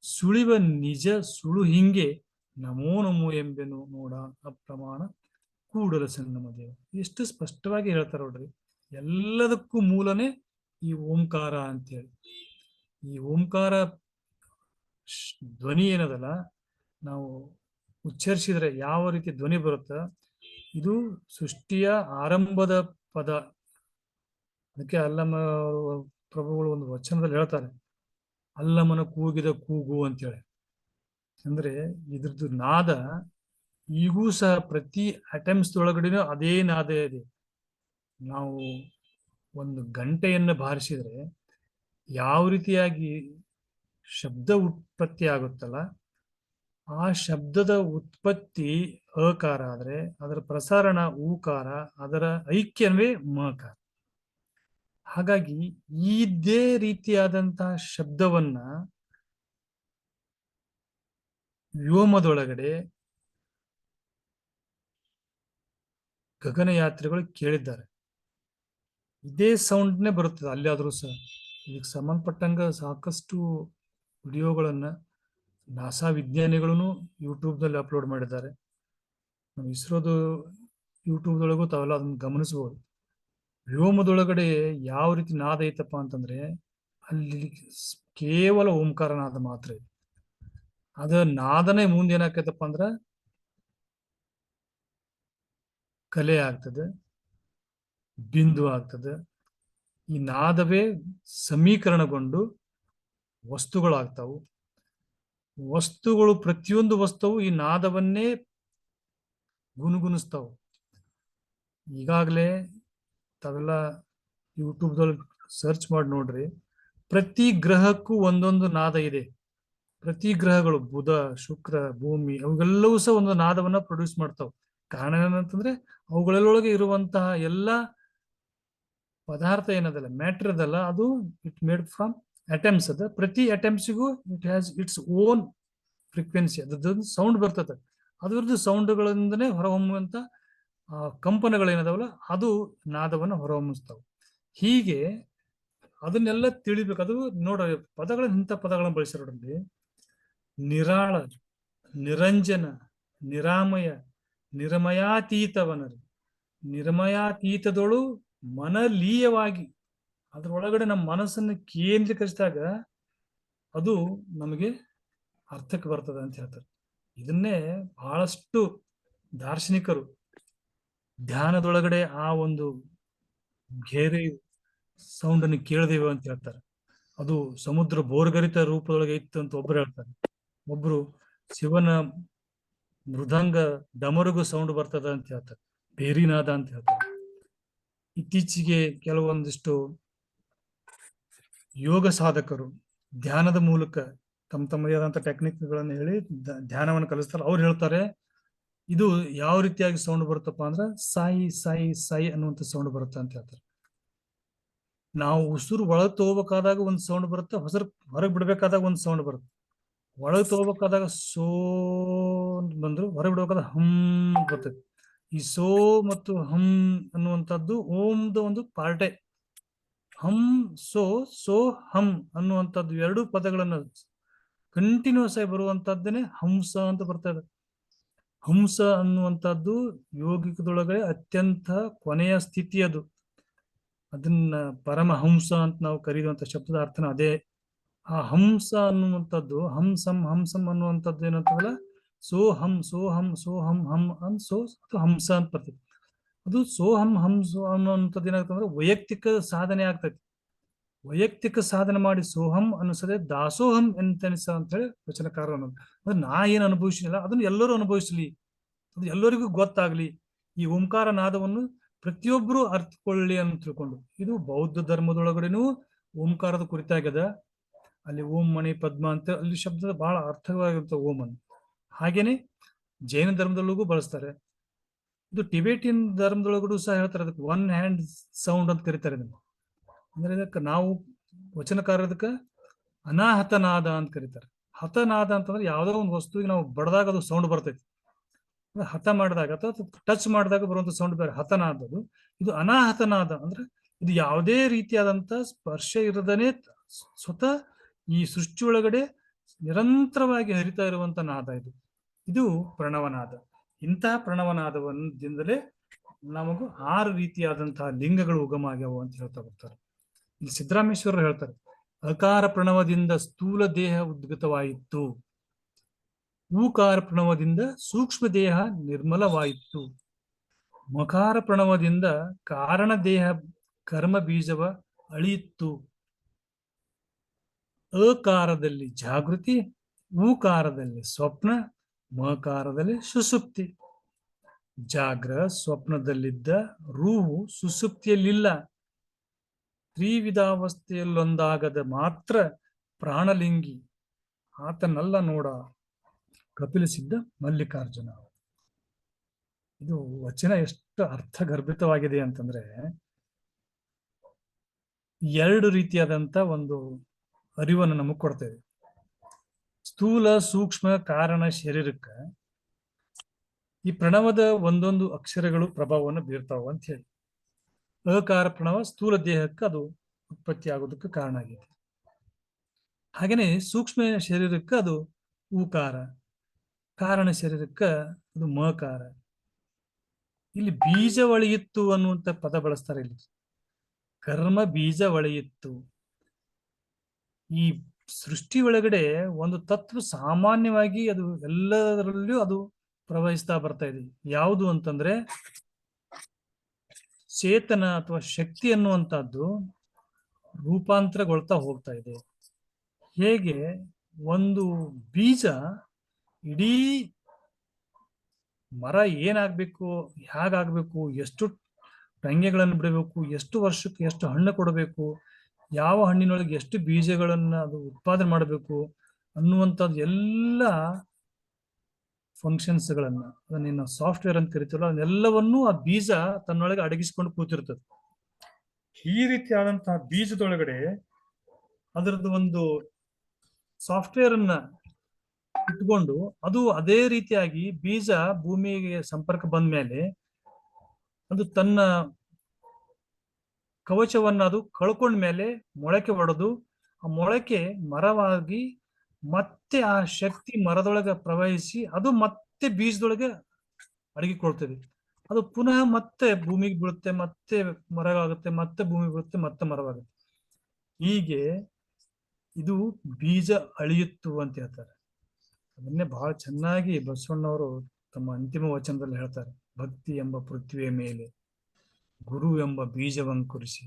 ಸುಳಿವ ನಿಜ ಸುಳು ಹಿಂಗೆ ನಮೋ ನಮೋ ಎಂಬೆನು ನೋಡ ಅಪ್ರಮಾಣ ಕೂಡಲ ಸಂಗಮ ದೇವ. ಎಷ್ಟು ಸ್ಪಷ್ಟವಾಗಿ ಹೇಳ್ತಾರ ನೋಡ್ರಿ. ಎಲ್ಲದಕ್ಕೂ ಮೂಲನೇ ಈ ಓಂಕಾರ ಅಂತೇಳಿ. ಈ ಓಂಕಾರ ಧ್ವನಿ ಏನದಲ್ಲ, ನಾವು ಉಚ್ಚರಿಸಿದ್ರೆ ಯಾವ ರೀತಿ ಧ್ವನಿ ಬರುತ್ತ, ಇದು ಸೃಷ್ಟಿಯ ಆರಂಭದ ಪದ. ಅದಕ್ಕೆ ಅಲ್ಲಮ ಪ್ರಭುಗಳು ಒಂದು ವಚನದಲ್ಲಿ ಹೇಳ್ತಾರೆ, ಅಲ್ಲಮನ ಕೂಗಿದ ಕೂಗು ಅಂತೇಳಿ. ಅಂದ್ರೆ ಇದ್ರದ್ದು ನಾದ ಈಗೂ ಸಹ ಪ್ರತಿ ಅಟೆಂಪ್ಸ್ ಒಳಗಡೆನೂ ಅದೇ ನಾದ ಇದೆ. ನಾವು ಒಂದು ಗಂಟೆಯನ್ನು ಬಾರಿಸಿದ್ರೆ ಯಾವ ರೀತಿಯಾಗಿ ಶಬ್ದ ಉತ್ಪತ್ತಿ ಆಗುತ್ತಲ್ಲ, ಆ ಶಬ್ದದ ಉತ್ಪತ್ತಿ ಅಕಾರ ಆದ್ರೆ ಅದರ ಪ್ರಸಾರಣ ಊಕಾರ, ಅದರ ಐಕ್ಯವೇ ಮಕಾರ. ಹಾಗಾಗಿ ಇದೇ ರೀತಿಯಾದಂತಹ ಶಬ್ದವನ್ನ ವ್ಯೋಮದೊಳಗಡೆ ಗಗನಯಾತ್ರಿಗಳು ಕೇಳಿದ್ದಾರೆ. ಇದೇ ಸೌಂಡ್ನೇ ಬರುತ್ತದೆ ಅಲ್ಲಿಯಾದ್ರೂ ಸಹ. ಇದಕ್ಕೆ ಸಂಬಂಧಪಟ್ಟಂಗ ಸಾಕಷ್ಟು ವಿಡಿಯೋಗಳನ್ನ ನಾಸಾ ವಿಜ್ಞಾನಿಗಳು ಯೂಟ್ಯೂಬ್ನಲ್ಲಿ ಅಪ್ಲೋಡ್ ಮಾಡಿದ್ದಾರೆ. ನಮ್ಮ ಇಸ್ರೋದು ಯೂಟ್ಯೂಬ್ದೊಳಗೂ ತಾವೆಲ್ಲ ಅದನ್ನ ಗಮನಿಸಬಹುದು. ವ್ಯೋಮದೊಳಗಡೆ ಯಾವ ರೀತಿ ನಾದ ಐತಪ್ಪ ಅಂತಂದ್ರೆ ಅಲ್ಲಿ ಕೇವಲ ಓಂಕಾರ ನಾದ ಮಾತ್ರ ಇದೆ. ಅದ ನಾದನೇ ಮುಂದೆ ಏನಾಕೈತಪ್ಪ ಅಂದ್ರ ಕಲೆ ಆಗ್ತದೆ, ಬಿಂದು ಆಗ್ತದೆ. ಈ ನಾದವೇ ಸಮೀಕರಣಗೊಂಡು ವಸ್ತುಗಳಾಗ್ತಾವು. ವಸ್ತುಗಳು ಪ್ರತಿಯೊಂದು ವಸ್ತುವು ಈ ನಾದವನ್ನೇ ಗುನುಗುಣಿಸ್ತಾವು. ಈಗಾಗಲೇ ತಾವೆಲ್ಲ ಯೂಟ್ಯೂಬ್ದಲ್ಲಿ ಸರ್ಚ್ ಮಾಡಿ ನೋಡ್ರಿ, ಪ್ರತಿ ಗ್ರಹಕ್ಕೂ ಒಂದೊಂದು ನಾದ ಇದೆ. ಪ್ರತಿ ಗ್ರಹಗಳು ಬುಧ, ಶುಕ್ರ, ಭೂಮಿ ಅವುಗಳೆಲ್ಲವೂ ಸಹ ಒಂದು ನಾದವನ್ನ ಪ್ರೊಡ್ಯೂಸ್ ಮಾಡ್ತಾವ. ಕಾರಣ ಏನಂತಂದ್ರೆ ಅವುಗಳೊಳಗೆ ಇರುವಂತಹ ಎಲ್ಲ ಪದಾರ್ಥ ಏನದಲ್ಲ, ಮ್ಯಾಟರ್ ಅದಲ್ಲ, ಅದು ಇಟ್ ಮೇಡ್ ಫ್ರಮ್ ಅಟೆಮ್ಸ್ ಅದ. ಪ್ರತಿ ಅಟೆಮ್ಸಿಗೂ it has its own frequency, ಅದ್ರದ್ದು ಸೌಂಡ್ ಬರ್ತದೆ. ಅದ್ರದ್ದು ಸೌಂಡ್ಗಳಿಂದನೇ ಹೊರಹೊಮ್ಮುವಂತ ಕಂಪನಗಳೇನದಾವಲ್ಲ ಅದು ನಾದವನ್ನು ಹೊರಹೊಮ್ಮಿಸ್ತಾವ. ಹೀಗೆ ಅದನ್ನೆಲ್ಲ ತಿಳಿಬೇಕು. ಅದು ನೋಡ ಪದಗಳನ್ನ ಇಂಥ ಪದಗಳನ್ನು ಬಳಸಿರೋದ್ರಲ್ಲಿ ನಿರಾಳ, ನಿರಂಜನ, ನಿರಾಮಯ, ನಿರ್ಮಯಾತೀತವನರು. ನಿರ್ಮಯಾತೀತದೊಳು ಮನಲೀಯವಾಗಿ ಅದ್ರೊಳಗಡೆ ನಮ್ಮ ಮನಸ್ಸನ್ನು ಕೇಂದ್ರೀಕರಿಸಿದಾಗ ಅದು ನಮಗೆ ಅರ್ಥಕ್ಕೆ ಬರ್ತದೆ ಅಂತ ಹೇಳ್ತಾರೆ. ಇದನ್ನೇ ಬಹಳಷ್ಟು ದಾರ್ಶನಿಕರು ಧ್ಯಾನದೊಳಗಡೆ ಆ ಒಂದು ಘೇರೆ ಸೌಂಡ್ ಅನ್ನು ಕೇಳಿದೆವು ಅಂತ ಹೇಳ್ತಾರೆ. ಅದು ಸಮುದ್ರ ಬೋರ್ಗರಿತ ರೂಪದೊಳಗೆ ಇತ್ತು ಅಂತ ಒಬ್ರು ಹೇಳ್ತಾರೆ. ಒಬ್ರು ಶಿವನ ಮೃದಂಗ ಡಮರುಗು ಸೌಂಡ್ ಬರ್ತದ ಅಂತ ಹೇಳ್ತಾರೆ, ಬೇರಿನಾದ ಅಂತ ಹೇಳ್ತಾರೆ. ಇತ್ತೀಚೆಗೆ ಕೆಲವೊಂದಿಷ್ಟು ಯೋಗ ಸಾಧಕರು ಧ್ಯಾನದ ಮೂಲಕ ತಮ್ಮದೇ ಆದಂತ ಟೆಕ್ನಿಕ್ಗಳನ್ನು ಹೇಳಿ ಧ್ಯಾನವನ್ನು ಕಲಿಸ್ತಾರೆ. ಅವ್ರು ಹೇಳ್ತಾರೆ ಇದು ಯಾವ ರೀತಿಯಾಗಿ ಸೌಂಡ್ ಬರುತ್ತಪ್ಪ ಅಂದ್ರೆ ಸಾಯಿ ಸಾಯಿ ಸಾಯಿ ಅನ್ನುವಂಥ ಸೌಂಡ್ ಬರುತ್ತೆ ಅಂತ ಹೇಳ್ತಾರೆ. ನಾವು ಉಸಿರು ಒಳಗೆ ತಗೋಬೇಕಾದಾಗ ಒಂದು ಸೌಂಡ್ ಬರುತ್ತೆ, ಹೊರಗೆ ಬಿಡ್ಬೇಕಾದಾಗ ಒಂದು ಸೌಂಡ್ ಬರುತ್ತೆ. ಒಳಗೆ ತಗೋಬೇಕಾದಾಗ ಸೋ ಬಂದ್ರು, ಹೊರಗೆ ಬಿಡ್ಬೇಕಾದಾಗ ಹಮ್ ಬರ್ತದೆ. ಈ ಸೋ ಮತ್ತು ಹಮ್ ಅನ್ನುವಂಥದ್ದು ಓಂದ ಒಂದು ಪಾರ್ಟೆ. ಹಮ್ ಸೋ ಸೋ ಹಮ್ ಅನ್ನುವಂಥದ್ದು ಎರಡು ಪದಗಳನ್ನು ಕಂಟಿನ್ಯೂಸ್ ಆಗಿ ಬರುವಂತದ್ದೇನೆ ಹಂಸ ಅಂತ ಬರ್ತದೆ. ಹಂಸ ಅನ್ನುವಂಥದ್ದು ಯೋಗಿಕದೊಳಗೆ ಅತ್ಯಂತ ಕೊನೆಯ ಸ್ಥಿತಿ ಅದು. ಅದನ್ನ ಪರಮಹಂಸ ಅಂತ ನಾವು ಕರೆಯುವಂತ ಶಬ್ದದ ಅರ್ಥನ ಅದೇ. ಆ ಹಂಸ ಅನ್ನುವಂಥದ್ದು ಹಂಸಂ ಹಂಸಂ ಅನ್ನುವಂಥದ್ದು ಏನಂತಂದ್ರೆ ಸೋಹಂ ಸೋಹಂ ಸೋಹಂ ಹಂ ಅನ್ ಸೋ ಹಂಸ ಅಂತ ಬರ್ತದೆ. ಅದು ಸೋಹಂ ಹಂಸ ಅನ್ನುವಂಥದ್ದು ಏನಾಗ್ತಂದ್ರೆ ವೈಯಕ್ತಿಕ ಸಾಧನೆ ಆಗ್ತೈತಿ. ವೈಯಕ್ತಿಕ ಸಾಧನೆ ಮಾಡಿ ಸೋಹಂ ಅನಿಸದೆ ದಾಸೋಹಂ ಎಂತನಿಸ ಅಂತ ಹೇಳಿ ವಚನಕಾರ ಅನ್ನೋದು. ಅಂದ್ರೆ ನಾ ಏನು ಅನುಭವಿಸಿಲ್ಲ ಅದನ್ನು ಎಲ್ಲರೂ ಅನುಭವಿಸಲಿ, ಅದು ಎಲ್ಲರಿಗೂ ಗೊತ್ತಾಗ್ಲಿ, ಈ ಓಂಕಾರ ನಾದವನ್ನು ಪ್ರತಿಯೊಬ್ಬರು ಅರ್ಥಕೊಳ್ಳಿ ಅಂತ ತಿಳ್ಕೊಂಡು. ಇದು ಬೌದ್ಧ ಧರ್ಮದೊಳಗಡೆನೂ ಓಂಕಾರದ ಕುರಿತಾಗ್ಯದ. ಅಲ್ಲಿ ಓಂ ಮಣಿ ಪದ್ಮ ಅಂತ ಅಲ್ಲಿ ಶಬ್ದದ ಬಹಳ ಅರ್ಥವಾಗಿರುತ್ತ ಓಂ ಅನ್ನು. ಹಾಗೇನೆ ಜೈನ ಧರ್ಮದೊಳಗೂ ಬಳಸ್ತಾರೆ. ಇದು ಟಿಬೇಟಿಯನ್ ಧರ್ಮದೊಳಗೂ ಸಹ ಹೇಳ್ತಾರೆ, ಅದಕ್ಕೆ ಒನ್ ಹ್ಯಾಂಡ್ ಸೌಂಡ್ ಅಂತ ಕರೀತಾರೆ ಇದನ್ನು. ಅಂದ್ರೆ ಇದಕ್ಕೆ ನಾವು ವಚನಕಾರದಕ್ಕೆ ಅನಾಹತನಾದ ಅಂತ ಕರೀತಾರೆ. ಹತನಾದ ಅಂತಂದ್ರೆ ಯಾವುದೋ ಒಂದು ವಸ್ತುವಿಗೆ ನಾವು ಬಡದಾಗ ಅದು ಸೌಂಡ್ ಬರ್ತೈತಿ. ಹತ ಮಾಡಿದಾಗ ಅಥವಾ ಟಚ್ ಮಾಡಿದಾಗ ಬರುವಂತ ಸೌಂಡ್ ಬೇರೆ ಹತನಾದದು. ಇದು ಅನಾಹತನಾದ ಅಂದ್ರೆ ಇದು ಯಾವುದೇ ರೀತಿಯಾದಂತ ಸ್ಪರ್ಶ ಇರದನೆ ಸ್ವತಃ ಈ ಸೃಷ್ಟಿಯೊಳಗಡೆ ನಿರಂತರವಾಗಿ ಹರಿತಾ ಇರುವಂತ ನಾದ ಇದು. ಇದು ಪ್ರಣವನಾದ. ಇಂತಹ ಪ್ರಣವನಾದದಿಂದಲೇ ನಮಗೂ 6 ರೀತಿಯಾದಂತಹ ಲಿಂಗಗಳು ಉಗಮ ಆಗ್ಯಾವ ಅಂತ ಹೇಳ್ತಾ ಬರ್ತಾರೆ. ಇಲ್ಲಿ ಸಿದ್ದರಾಮೇಶ್ವರರು ಹೇಳ್ತಾರೆ, ಅಕಾರ ಪ್ರಣವದಿಂದ ಸ್ಥೂಲ ದೇಹ ಉದ್ಗತವಾಯಿತು, ಊಕಾರ ಪ್ರಣವದಿಂದ ಸೂಕ್ಷ್ಮ ದೇಹ ನಿರ್ಮಲವಾಯಿತು, ಮಕಾರ ಪ್ರಣವದಿಂದ ಕಾರಣ ದೇಹ ಕರ್ಮ ಬೀಜವ ಅಳಿಯಿತು, ಅಕಾರದಲ್ಲಿ ಜಾಗೃತಿ, ಊಕಾರದಲ್ಲಿ ಸ್ವಪ್ನ, ಮಕಾರದಲ್ಲಿ ಸುಸುಪ್ತಿ. ಜಾಗ್ರ ಸ್ವಪ್ನದಲ್ಲಿದ್ದ ರೂಹು ಸುಸುಪ್ತಿಯಲ್ಲಿಲ್ಲ. ತ್ರಿವಿಧಾವಸ್ಥೆಯಲ್ಲೊಂದಾಗದ ಮಾತ್ರ ಪ್ರಾಣಲಿಂಗಿ ಆತನಲ್ಲ ನೋಡ ಕಪಿಲಿಸಿದ್ದ ಮಲ್ಲಿಕಾರ್ಜುನ. ಇದು ವಚನ ಎಷ್ಟು ಅರ್ಥಗರ್ಭಿತವಾಗಿದೆ ಅಂತಂದ್ರೆ 2 ರೀತಿಯಾದಂತ ಒಂದು ಅರಿವನ್ನು ನಮಗ್ ಕೊಡ್ತೇವೆ. ಸ್ಥೂಲ ಸೂಕ್ಷ್ಮ ಕಾರಣ ಶರೀರಕ್ಕ ಈ ಪ್ರಣವದ ಒಂದೊಂದು ಅಕ್ಷರಗಳು ಪ್ರಭಾವವನ್ನು ಬೀರ್ತಾವ ಅಂತ ಹೇಳಿ. ಅಕಾರ ಪ್ರಣವ ಸ್ಥೂಲ ದೇಹಕ್ಕೆ ಅದು ಉತ್ಪತ್ತಿ ಆಗೋದಕ್ಕೆ ಕಾರಣ ಆಗಿದೆ. ಹಾಗೇನೆ ಸೂಕ್ಷ್ಮ ಶರೀರಕ್ಕೆ ಅದು ಊಕಾರ, ಕಾರಣ ಶರೀರಕ್ಕೆ ಅದು ಮಕಾರ. ಇಲ್ಲಿ ಬೀಜ ಒಳೆಯಿತ್ತು ಅನ್ನುವಂತ ಪದ ಬಳಸ್ತಾರೆ. ಇಲ್ಲಿ ಕರ್ಮ ಬೀಜ ಒಳೆಯಿತ್ತು. ಈ ಸೃಷ್ಟಿ ಒಳಗಡೆ ಒಂದು ತತ್ವ ಸಾಮಾನ್ಯವಾಗಿ ಅದು ಎಲ್ಲದರಲ್ಲೂ ಅದು ಪ್ರವಹಿಸ್ತಾ ಬರ್ತಾ ಇದೆ. ಯಾವುದು ಅಂತಂದ್ರೆ ಚೇತನ ಅಥವಾ ಶಕ್ತಿ ಅನ್ನುವಂಥದ್ದು ರೂಪಾಂತರಗೊಳ್ತಾ ಹೋಗ್ತಾ ಇದೆ. ಹೇಗೆ ಒಂದು ಬೀಜ ಇಡೀ ಮರ ಏನಾಗ್ಬೇಕು, ಹೇಗಾಗ್ಬೇಕು, ಎಷ್ಟು ಟಂಗೆಗಳನ್ನು ಬಿಡಬೇಕು, ಎಷ್ಟು ವರ್ಷಕ್ಕೆ ಎಷ್ಟು ಹಣ್ಣು ಕೊಡಬೇಕು, ಯಾವ ಹಣ್ಣಿನೊಳಗೆ ಎಷ್ಟು ಬೀಜಗಳನ್ನ ಅದು ಉತ್ಪಾದನೆ ಮಾಡಬೇಕು ಅನ್ನುವಂಥದ್ದು ಎಲ್ಲ ಫಂಕ್ಷನ್ಸ್ಗಳನ್ನ ಅದನ್ನ ಸಾಫ್ಟ್ವೇರ್ ಅಂತ ಕರಿತೀವಲ್ಲ, ಅದನ್ನೆಲ್ಲವನ್ನೂ ಆ ಬೀಜ ತನ್ನೊಳಗೆ ಅಡಗಿಸ್ಕೊಂಡು ಕೂತಿರ್ತದೆ. ಈ ರೀತಿಯಾದಂತಹ ಬೀಜದೊಳಗಡೆ ಅದರದ್ದು ಒಂದು ಸಾಫ್ಟ್ವೇರ್ ಅನ್ನ ಇಟ್ಕೊಂಡು ಅದು ಅದೇ ರೀತಿಯಾಗಿ ಬೀಜ ಭೂಮಿಗೆ ಸಂಪರ್ಕ ಬಂದ ಮೇಲೆ ಅದು ತನ್ನ ಕವಚವನ್ನ ಅದು ಕಳ್ಕೊಂಡ್ಮೇಲೆ ಮೊಳಕೆ ಒಡೆದು ಆ ಮೊಳಕೆ ಮರವಾಗಿ ಮತ್ತೆ ಆ ಶಕ್ತಿ ಮರದೊಳಗೆ ಪ್ರವಹಿಸಿ ಅದು ಮತ್ತೆ ಬೀಜದೊಳಗೆ ಅಡಗಿಕೊಳ್ತದೆ. ಅದು ಪುನಃ ಮತ್ತೆ ಭೂಮಿಗೆ ಬೀಳುತ್ತೆ, ಮತ್ತೆ ಮರ ಆಗುತ್ತೆ, ಮತ್ತೆ ಭೂಮಿಗೆ ಬೀಳುತ್ತೆ, ಮತ್ತೆ ಮರವಾಗುತ್ತೆ. ಹೀಗೆ ಇದು ಬೀಜ ಅಳಿಯಿತು ಅಂತ ಹೇಳ್ತಾರೆ. ಅದನ್ನೇ ಬಹಳ ಚೆನ್ನಾಗಿ ಬಸವಣ್ಣವರು ತಮ್ಮ ಅಂತಿಮ ವಚನದಲ್ಲಿ ಹೇಳ್ತಾರೆ, ಭಕ್ತಿ ಎಂಬ ಪೃಥ್ವಿಯ ಮೇಲೆ ಗುರು ಎಂಬ ಬೀಜವಂಕುರಿಸಿ.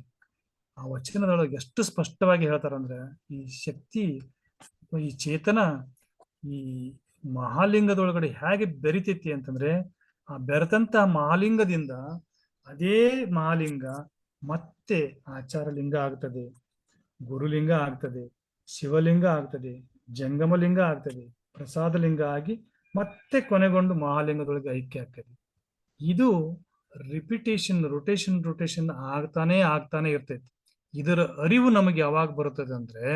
ಆ ವಚನದೊಳಗೆ ಎಷ್ಟು ಸ್ಪಷ್ಟವಾಗಿ ಹೇಳ್ತಾರಂದ್ರೆ, ಈ ಶಕ್ತಿ, ಈ ಚೇತನ ಈ ಮಹಾಲಿಂಗದೊಳಗಡೆ ಹೇಗೆ ಬೆರಿತೈತಿ ಅಂತಂದ್ರೆ, ಆ ಬೆರೆತಂತ ಮಹಾಲಿಂಗದಿಂದ ಅದೇ ಮಹಾಲಿಂಗ ಮತ್ತೆ ಆಚಾರಲಿಂಗ ಆಗ್ತದೆ, ಗುರುಲಿಂಗ ಆಗ್ತದೆ, ಶಿವಲಿಂಗ ಆಗ್ತದೆ, ಜಂಗಮಲಿಂಗ ಆಗ್ತದೆ, ಪ್ರಸಾದಲಿಂಗ ಆಗಿ ಮತ್ತೆ ಕೊನೆಗೊಂಡು ಮಹಾಲಿಂಗದೊಳಗೆ ಐಕ್ಯ ಆಗ್ತದೆ. ಇದು ರೊಟೇಷನ್ ಆಗ್ತಾನೆ ಇರ್ತೈತಿ. ಇದರ ಅರಿವು ನಮಗೆ ಯಾವಾಗ ಬರುತ್ತದೆ ಅಂದ್ರೆ,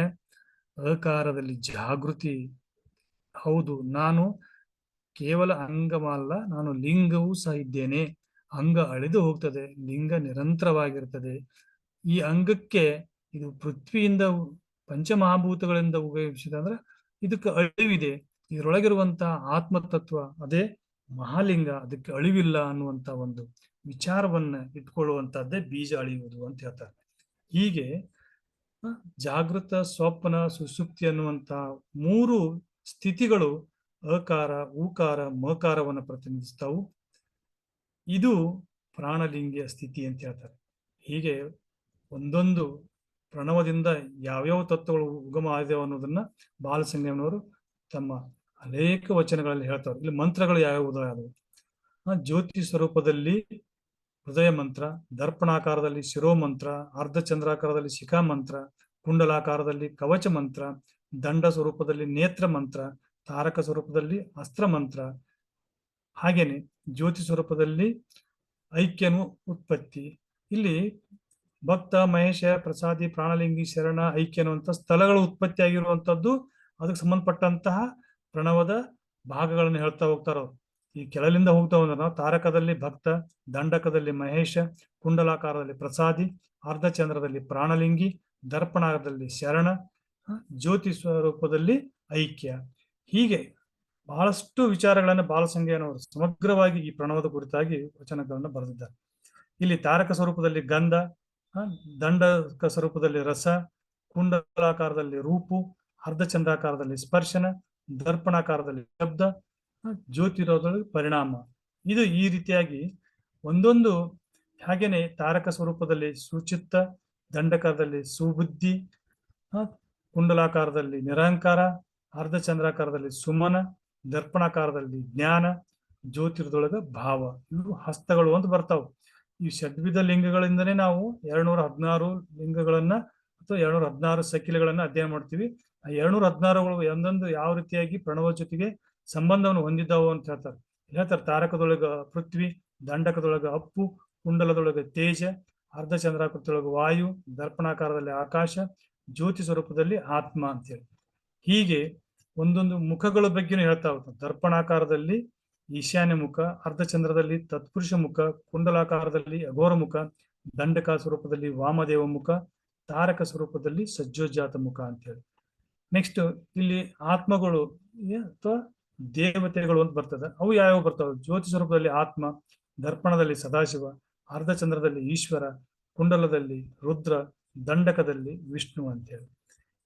ಅಕಾರದಲ್ಲಿ ಜಾಗೃತಿ. ಹೌದು, ನಾನು ಕೇವಲ ಅಂಗವಲ್ಲ, ನಾನು ಲಿಂಗವೂ ಸಹ ಇದ್ದೇನೆ. ಅಂಗ ಅಳಿದು ಹೋಗ್ತದೆ, ಲಿಂಗ ನಿರಂತರವಾಗಿರ್ತದೆ. ಈ ಅಂಗಕ್ಕೆ ಇದು ಪೃಥ್ವಿಯಿಂದ ಪಂಚಮಹಾಭೂತಗಳಿಂದ ಉಪಯೋಗಿಸಿದ ಅಂದ್ರೆ ಇದಕ್ಕೆ ಅಳಿವಿದೆ. ಇದರೊಳಗಿರುವಂತಹ ಆತ್ಮತತ್ವ ಅದೇ ಮಹಾಲಿಂಗ, ಅದಕ್ಕೆ ಅಳಿವಿಲ್ಲ ಅನ್ನುವಂತ ಒಂದು ವಿಚಾರವನ್ನ ಇಟ್ಕೊಳ್ಳುವಂತಹದ್ದೇ ಬೀಜ ಅಳಿಯುವುದು ಅಂತ ಹೇಳ್ತಾರೆ. ಹೀಗೆ ಜಾಗೃತ, ಸ್ವಪ್ನ, ಸುಷುಪ್ತಿ ಅನ್ನುವಂತ ಮೂರು ಸ್ಥಿತಿಗಳು ಅಕಾರ, ಊಕಾರ, ಮಕಾರವನ್ನು ಪ್ರತಿನಿಧಿಸ್ತಾವು. ಇದು ಪ್ರಾಣಲಿಂಗಿಯ ಸ್ಥಿತಿ ಅಂತ ಹೇಳ್ತಾರೆ. ಹೀಗೆ ಒಂದೊಂದು ಪ್ರಣವದಿಂದ ಯಾವ್ಯಾವ ತತ್ವಗಳು ಉಗಮ ಆಗಿದೆವು ಅನ್ನೋದನ್ನ ಬಾಲಸಂಗಯ್ಯನವರು ತಮ್ಮ ಅನೇಕ ವಚನಗಳಲ್ಲಿ ಹೇಳ್ತಾರೆ. ಇಲ್ಲಿ ಮಂತ್ರಗಳು ಯಾವ್ಯಾವುದಾದವು? ಜ್ಯೋತಿ ಸ್ವರೂಪದಲ್ಲಿ ಹೃದಯ ಮಂತ್ರ, ದರ್ಪಣಾಕಾರದಲ್ಲಿ ಶಿರೋ ಮಂತ್ರ, ಅರ್ಧ ಚಂದ್ರಾಕಾರದಲ್ಲಿ ಶಿಖಾ ಮಂತ್ರ, ಕುಂಡಲಾಕಾರದಲ್ಲಿ ಕವಚ ಮಂತ್ರ, ದಂಡ ಸ್ವರೂಪದಲ್ಲಿ ನೇತ್ರ ಮಂತ್ರ, ತಾರಕ ಸ್ವರೂಪದಲ್ಲಿ ಅಸ್ತ್ರ ಮಂತ್ರ, ಹಾಗೇನೆ ಜ್ಯೋತಿ ಸ್ವರೂಪದಲ್ಲಿ ಐಕ್ಯನು ಉತ್ಪತ್ತಿ. ಇಲ್ಲಿ ಭಕ್ತ, ಮಹೇಶ, ಪ್ರಸಾದಿ, ಪ್ರಾಣಲಿಂಗಿ, ಶರಣ, ಐಕ್ಯ ಅನ್ನುವಂಥ ಸ್ಥಳಗಳು ಉತ್ಪತ್ತಿ ಆಗಿರುವಂತದ್ದು, ಅದಕ್ಕೆ ಸಂಬಂಧಪಟ್ಟಂತಹ ಪ್ರಣವದ ಭಾಗಗಳನ್ನು ಹೇಳ್ತಾ ಹೋಗ್ತಾರ ಅವ್ರು. ಈ ಕೆಳಲಿಂದ ಹೋಗ್ತಾ ಹೋದ್ರೆ ನಾವು ತಾರಕದಲ್ಲಿ ಭಕ್ತ, ದಂಡಕದಲ್ಲಿ ಮಹೇಶ, ಕುಂಡಲಾಕಾರದಲ್ಲಿ ಪ್ರಸಾದಿ, ಅರ್ಧಚಂದ್ರದಲ್ಲಿ ಪ್ರಾಣಲಿಂಗಿ, ದರ್ಪಣದಲ್ಲಿ ಶರಣ, ಜ್ಯೋತಿ ಸ್ವರೂಪದಲ್ಲಿ ಐಕ್ಯ. ಹೀಗೆ ಬಹಳಷ್ಟು ವಿಚಾರಗಳನ್ನು ಬಾಲಸಂಗಯ್ಯನವರು ಸಮಗ್ರವಾಗಿ ಈ ಪ್ರಣವದ ಕುರಿತಾಗಿ ವಚನಗಳನ್ನು ಬರೆದಿದ್ದಾರೆ. ಇಲ್ಲಿ ತಾರಕ ಸ್ವರೂಪದಲ್ಲಿ ಗಂಧ, ದಂಡಕ ಸ್ವರೂಪದಲ್ಲಿ ರಸ, ಕುಂಡಲಾಕಾರದಲ್ಲಿ ರೂಪು, ಅರ್ಧಚಂದ್ರಾಕಾರದಲ್ಲಿ ಸ್ಪರ್ಶನ, ದರ್ಪಣಾಕಾರದಲ್ಲಿ ಶಬ್ದ, ಜ್ಯೋತಿರೋಧದಲ್ಲಿ ಪರಿಣಾಮ. ಇದು ಈ ರೀತಿಯಾಗಿ ಒಂದೊಂದು. ಹಾಗೇನೆ ತಾರಕ ಸ್ವರೂಪದಲ್ಲಿ ಸುಚಿತ್ತ, ದಂಡಕಾರದಲ್ಲಿ ಸುಬುದ್ಧಿ, ಕುಂಡಲಾಕಾರದಲ್ಲಿ ನಿರಹಂಕಾರ, ಅರ್ಧಚಂದ್ರಾಕಾರದಲ್ಲಿ ಸುಮನ, ದರ್ಪಣಾಕಾರದಲ್ಲಿ ಜ್ಞಾನ, ಜ್ಯೋತಿರ್ದೊಳಗ ಭಾವ. ಇವು ಹಸ್ತಗಳು ಅಂತ ಬರ್ತಾವು. ಈ ಷಡ್ವಿಧ ಲಿಂಗಗಳಿಂದನೇ ನಾವು 216 ಲಿಂಗಗಳನ್ನ ಅಥವಾ 216 ಸಕಿಲಗಳನ್ನ ಅಧ್ಯಯನ ಮಾಡ್ತೀವಿ. ಆ 216ಗಳು ಒಂದೊಂದು ಯಾವ ರೀತಿಯಾಗಿ ಪ್ರಣವ ಜೊತೆಗೆ ಸಂಬಂಧವನ್ನು ಹೊಂದಿದ್ದಾವು ಅಂತ ಹೇಳ್ತಾರೆ. ತಾರಕದೊಳಗ ಪೃಥ್ವಿ, ದಂಡಕದೊಳಗ ಅಪ್ಪು, ಕುಂಡಲದೊಳಗ ತೇಜ, ಅರ್ಧಚಂದ್ರಾಕೃತಿಯೊಳಗ ವಾಯು, ದರ್ಪಣಾಕಾರದಲ್ಲಿ ಆಕಾಶ, ಜ್ಯೋತಿ ಸ್ವರೂಪದಲ್ಲಿ ಆತ್ಮ ಅಂತೇಳಿ. ಹೀಗೆ ಒಂದೊಂದು ಮುಖಗಳ ಬಗ್ಗೆನೂ ಹೇಳ್ತಾ ಹೋಗ್ತಾರೆ. ದರ್ಪಣಾಕಾರದಲ್ಲಿ ಈಶಾನ್ಯ ಮುಖ, ಅರ್ಧಚಂದ್ರದಲ್ಲಿ ತತ್ಪುರುಷ ಮುಖ, ಕುಂಡಲಾಕಾರದಲ್ಲಿ ಅಘೋರ ಮುಖ, ದಂಡಕ ಸ್ವರೂಪದಲ್ಲಿ ವಾಮದೇವ ಮುಖ, ತಾರಕ ಸ್ವರೂಪದಲ್ಲಿ ಸಜ್ಜೋಜಾತ ಮುಖ ಅಂತೇಳಿ. ನೆಕ್ಸ್ಟ್ ಇಲ್ಲಿ ಆತ್ಮಗಳು ಅಥವಾ ದೇವತೆಗಳು ಅಂತ ಬರ್ತದೆ. ಅವು ಯಾವ್ಯಾವ ಬರ್ತಾವೆ? ಜ್ಯೋತಿ ಸ್ವರೂಪದಲ್ಲಿ ಆತ್ಮ, ದರ್ಪಣದಲ್ಲಿ ಸದಾಶಿವ, ಅರ್ಧಚಂದ್ರದಲ್ಲಿ ಈಶ್ವರ, ಕುಂಡಲದಲ್ಲಿ ರುದ್ರ, ದಂಡಕದಲ್ಲಿ ವಿಷ್ಣು ಅಂತೇಳಿ.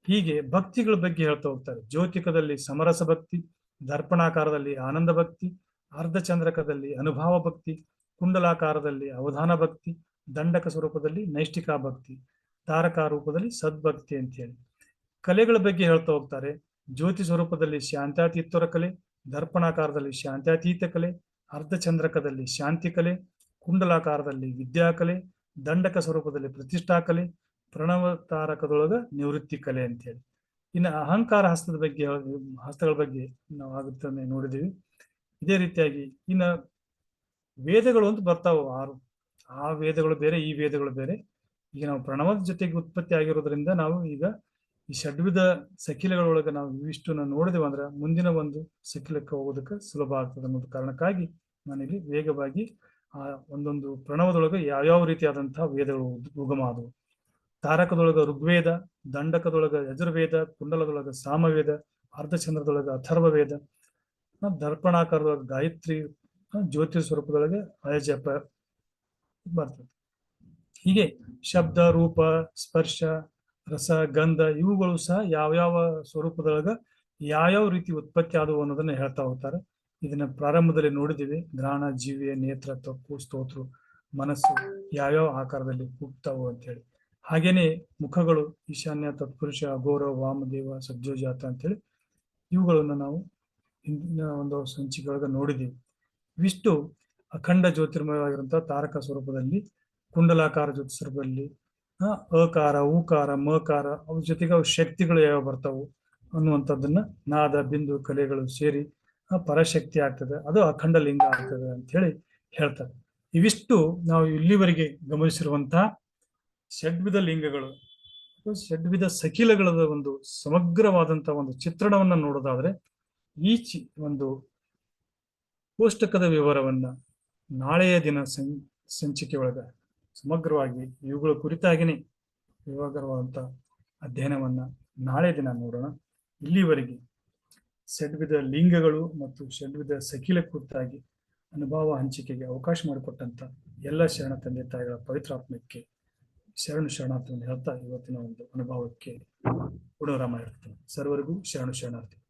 ಹೀಗೆ ಭಕ್ತಿಗಳ ಬಗ್ಗೆ ಹೇಳ್ತಾ ಹೋಗ್ತಾರೆ. ಜ್ಯೋತಿಕದಲ್ಲಿ ಸಮರಸ ಭಕ್ತಿ, ದರ್ಪಣಾಕಾರದಲ್ಲಿ ಆನಂದ ಭಕ್ತಿ, ಅರ್ಧಚಂದ್ರಕದಲ್ಲಿ ಅನುಭವ ಭಕ್ತಿ, ಕುಂಡಲಾಕಾರದಲ್ಲಿ ಅವಧಾನ ಭಕ್ತಿ, ದಂಡಕ ಸ್ವರೂಪದಲ್ಲಿ ನೈಷ್ಠಿಕಾ ಭಕ್ತಿ, ತಾರಕ ರೂಪದಲ್ಲಿ ಸದ್ಭಕ್ತಿ ಅಂತ ಹೇಳಿ. ಕಲೆಗಳ ಬಗ್ಗೆ ಹೇಳ್ತಾ ಹೋಗ್ತಾರೆ. ಜ್ಯೋತಿ ಸ್ವರೂಪದಲ್ಲಿ ಶಾಂತ್ಯಾತೀತರ ಕಲೆ, ದರ್ಪಣಾಕಾರದಲ್ಲಿ ಶಾಂತ್ಯಾತೀತ ಕಲೆ, ಅರ್ಧಚಂದ್ರಕದಲ್ಲಿ ಶಾಂತಿ ಕಲೆ, ಕುಂಡಲಾಕಾರದಲ್ಲಿ ವಿದ್ಯಾಕಲೆ, ದಂಡಕ ಸ್ವರೂಪದಲ್ಲಿ ಪ್ರತಿಷ್ಠಾ ಕಲೆ, ಪ್ರಣವ ತಾರಕದೊಳಗ ನಿವೃತ್ತಿ ಕಲೆ ಅಂತೇಳಿ. ಇನ್ನು ಅಹಂಕಾರ ಹಸ್ತದ ಬಗ್ಗೆ, ಹಸ್ತಗಳ ಬಗ್ಗೆ ನಾವು ಆಗುತ್ತಾನೆ ನೋಡಿದೀವಿ. ಇದೇ ರೀತಿಯಾಗಿ ಇನ್ನ ವೇದಗಳು ಅಂತ ಬರ್ತಾವ 6. ಆ ವೇದಗಳು ಬೇರೆ, ಈ ವೇದಗಳು ಬೇರೆ. ಈಗ ನಾವು ಪ್ರಣವದ ಜೊತೆಗೆ ಉತ್ಪತ್ತಿ ಆಗಿರೋದ್ರಿಂದ ನಾವು ಈಗ ಈ ಷಡ್ವಿಧ ಸಕಿಲಗಳೊಳಗೆ ನಾವು ಇವಿಷ್ಟನ್ನ ನೋಡಿದೆವು ಅಂದ್ರೆ ಮುಂದಿನ ಒಂದು ಸಕಿಲಕ್ಕೆ ಹೋಗೋದಕ್ಕೆ ಸುಲಭ ಆಗ್ತದೆ ಅನ್ನೋದು ಕಾರಣಕ್ಕಾಗಿ ನಾನಿಲ್ಲಿ ವೇಗವಾಗಿ ಆ ಒಂದೊಂದು ಪ್ರಣವದೊಳಗೆ ಯಾವ್ಯಾವ ರೀತಿಯಾದಂತಹ ವೇದಗಳು ಉಗಮ ಆದವು. ತಾರಕದೊಳಗ ಋಗ್ವೇದ, ದಂಡಕದೊಳಗ ಯಜುರ್ವೇದ, ಕುಂಡಲದೊಳಗ ಸಾಮವೇದ, ಅರ್ಧಚಂದ್ರದೊಳಗ ಅಥರ್ವ ವೇದ, ದರ್ಪಣಾಕಾರದೊಳಗ ಗಾಯತ್ರಿ, ಜ್ಯೋತಿ ಸ್ವರೂಪದೊಳಗೆ ಅಯಜಪ ಬರ್ತದೆ. ಹೀಗೆ ಶಬ್ದ, ರೂಪ, ಸ್ಪರ್ಶ, ರಸ, ಗಂಧ ಇವುಗಳು ಸಹ ಯಾವ್ಯಾವ ಸ್ವರೂಪದೊಳಗ ಯಾವ್ಯಾವ ರೀತಿ ಉತ್ಪತ್ತಿ ಆದವು ಅನ್ನೋದನ್ನ ಹೇಳ್ತಾ ಹೋಗ್ತಾರೆ. ಇದನ್ನ ಪ್ರಾರಂಭದಲ್ಲಿ ನೋಡಿದ್ದೀವಿ. ಘ್ರಾಣ, ಜೀವಿಯ, ನೇತ್ರ, ತಪ್ಪು, ಸ್ತೋತ್ರ, ಮನಸ್ಸು ಯಾವ್ಯಾವ ಆಕಾರದಲ್ಲಿ ಹುಟ್ಟುತ್ತಾವು ಅಂತೇಳಿ. ಹಾಗೇನೆ ಮುಖಗಳು ಈಶಾನ್ಯ, ತತ್ಪುರುಷ, ಅಘೋರ, ವಾಮದೇವ, ಸಜ್ಜೋಜಾತ ಅಂತೇಳಿ ಇವುಗಳನ್ನು ನಾವು ಹಿಂದಿನ ಒಂದು ಸಂಚಿಕೆಯೊಳಗೆ ನೋಡಿದ್ದೀವಿ. ಇವಿಷ್ಟು ಅಖಂಡ ಜ್ಯೋತಿರ್ಮಯವಾಗಿರುವಂತಹ ತಾರಕ ಸ್ವರೂಪದಲ್ಲಿ, ಕುಂಡಲಾಕಾರ ಜ್ಯೋತಿ ಸ್ವರೂಪದಲ್ಲಿ ಅಕಾರ, ಉಕಾರ, ಮಕಾರ, ಅವ್ರ ಜೊತೆಗೆ ಅವು ಶಕ್ತಿಗಳು ಯಾವ ಬರ್ತಾವು ಅನ್ನುವಂಥದ್ದನ್ನ ನಾದ, ಬಿಂದು, ಕಲೆಗಳು ಸೇರಿ ಪರಶಕ್ತಿ ಆಗ್ತದೆ, ಅದು ಅಖಂಡ ಲಿಂಗ ಆಗ್ತದೆ ಅಂತ ಹೇಳಿ ಹೇಳ್ತಾರೆ. ಇವಿಷ್ಟು ನಾವು ಇಲ್ಲಿವರೆಗೆ ಗಮನಿಸಿರುವಂತಹ ಷಡ್ವಿಧ ಲಿಂಗಗಳು, ಷಡ್ವಿಧ ಸಖಿಲಗಳ ಒಂದು ಸಮಗ್ರವಾದಂತಹ ಒಂದು ಚಿತ್ರಣವನ್ನ ನೋಡೋದಾದ್ರೆ ಈ ಒಂದು ಕೋಷ್ಟಕದ ವಿವರವನ್ನ ನಾಳೆಯ ದಿನ ಸಂಚಿಕೆ ಒಳಗ ಸಮಗ್ರವಾಗಿ ಇವುಗಳ ಕುರಿತಾಗಿನೇ ವಿವರವಾದಂತ ಅಧ್ಯಯನವನ್ನ ನಾಳೆ ದಿನ ನೋಡೋಣ. ಇಲ್ಲಿವರೆಗೆ ಷಡ್ವಿಧ ಲಿಂಗಗಳು ಮತ್ತು ಷಡ್ವಿಧ ಸಖಿಲ ಕುರಿತಾಗಿ ಅನುಭವ ಹಂಚಿಕೆಗೆ ಅವಕಾಶ ಮಾಡಿಕೊಟ್ಟಂತ ಎಲ್ಲ ಶರಣ ತಂದೆ ತಾಯಿಗಳ ಪವಿತ್ರಾತ್ಮಕ್ಕೆ ಶರಣಾರ್ಥಿಯನ್ನು ಹೇಳ್ತಾ ಇವತ್ತಿನ ಒಂದು ಅನುಭವಕ್ಕೆ ಪುನರಾಮ ಇರ್ತೇನೆ. ಸರ್ವರಿಗೂ ಶರಣಾರ್ಥಿ.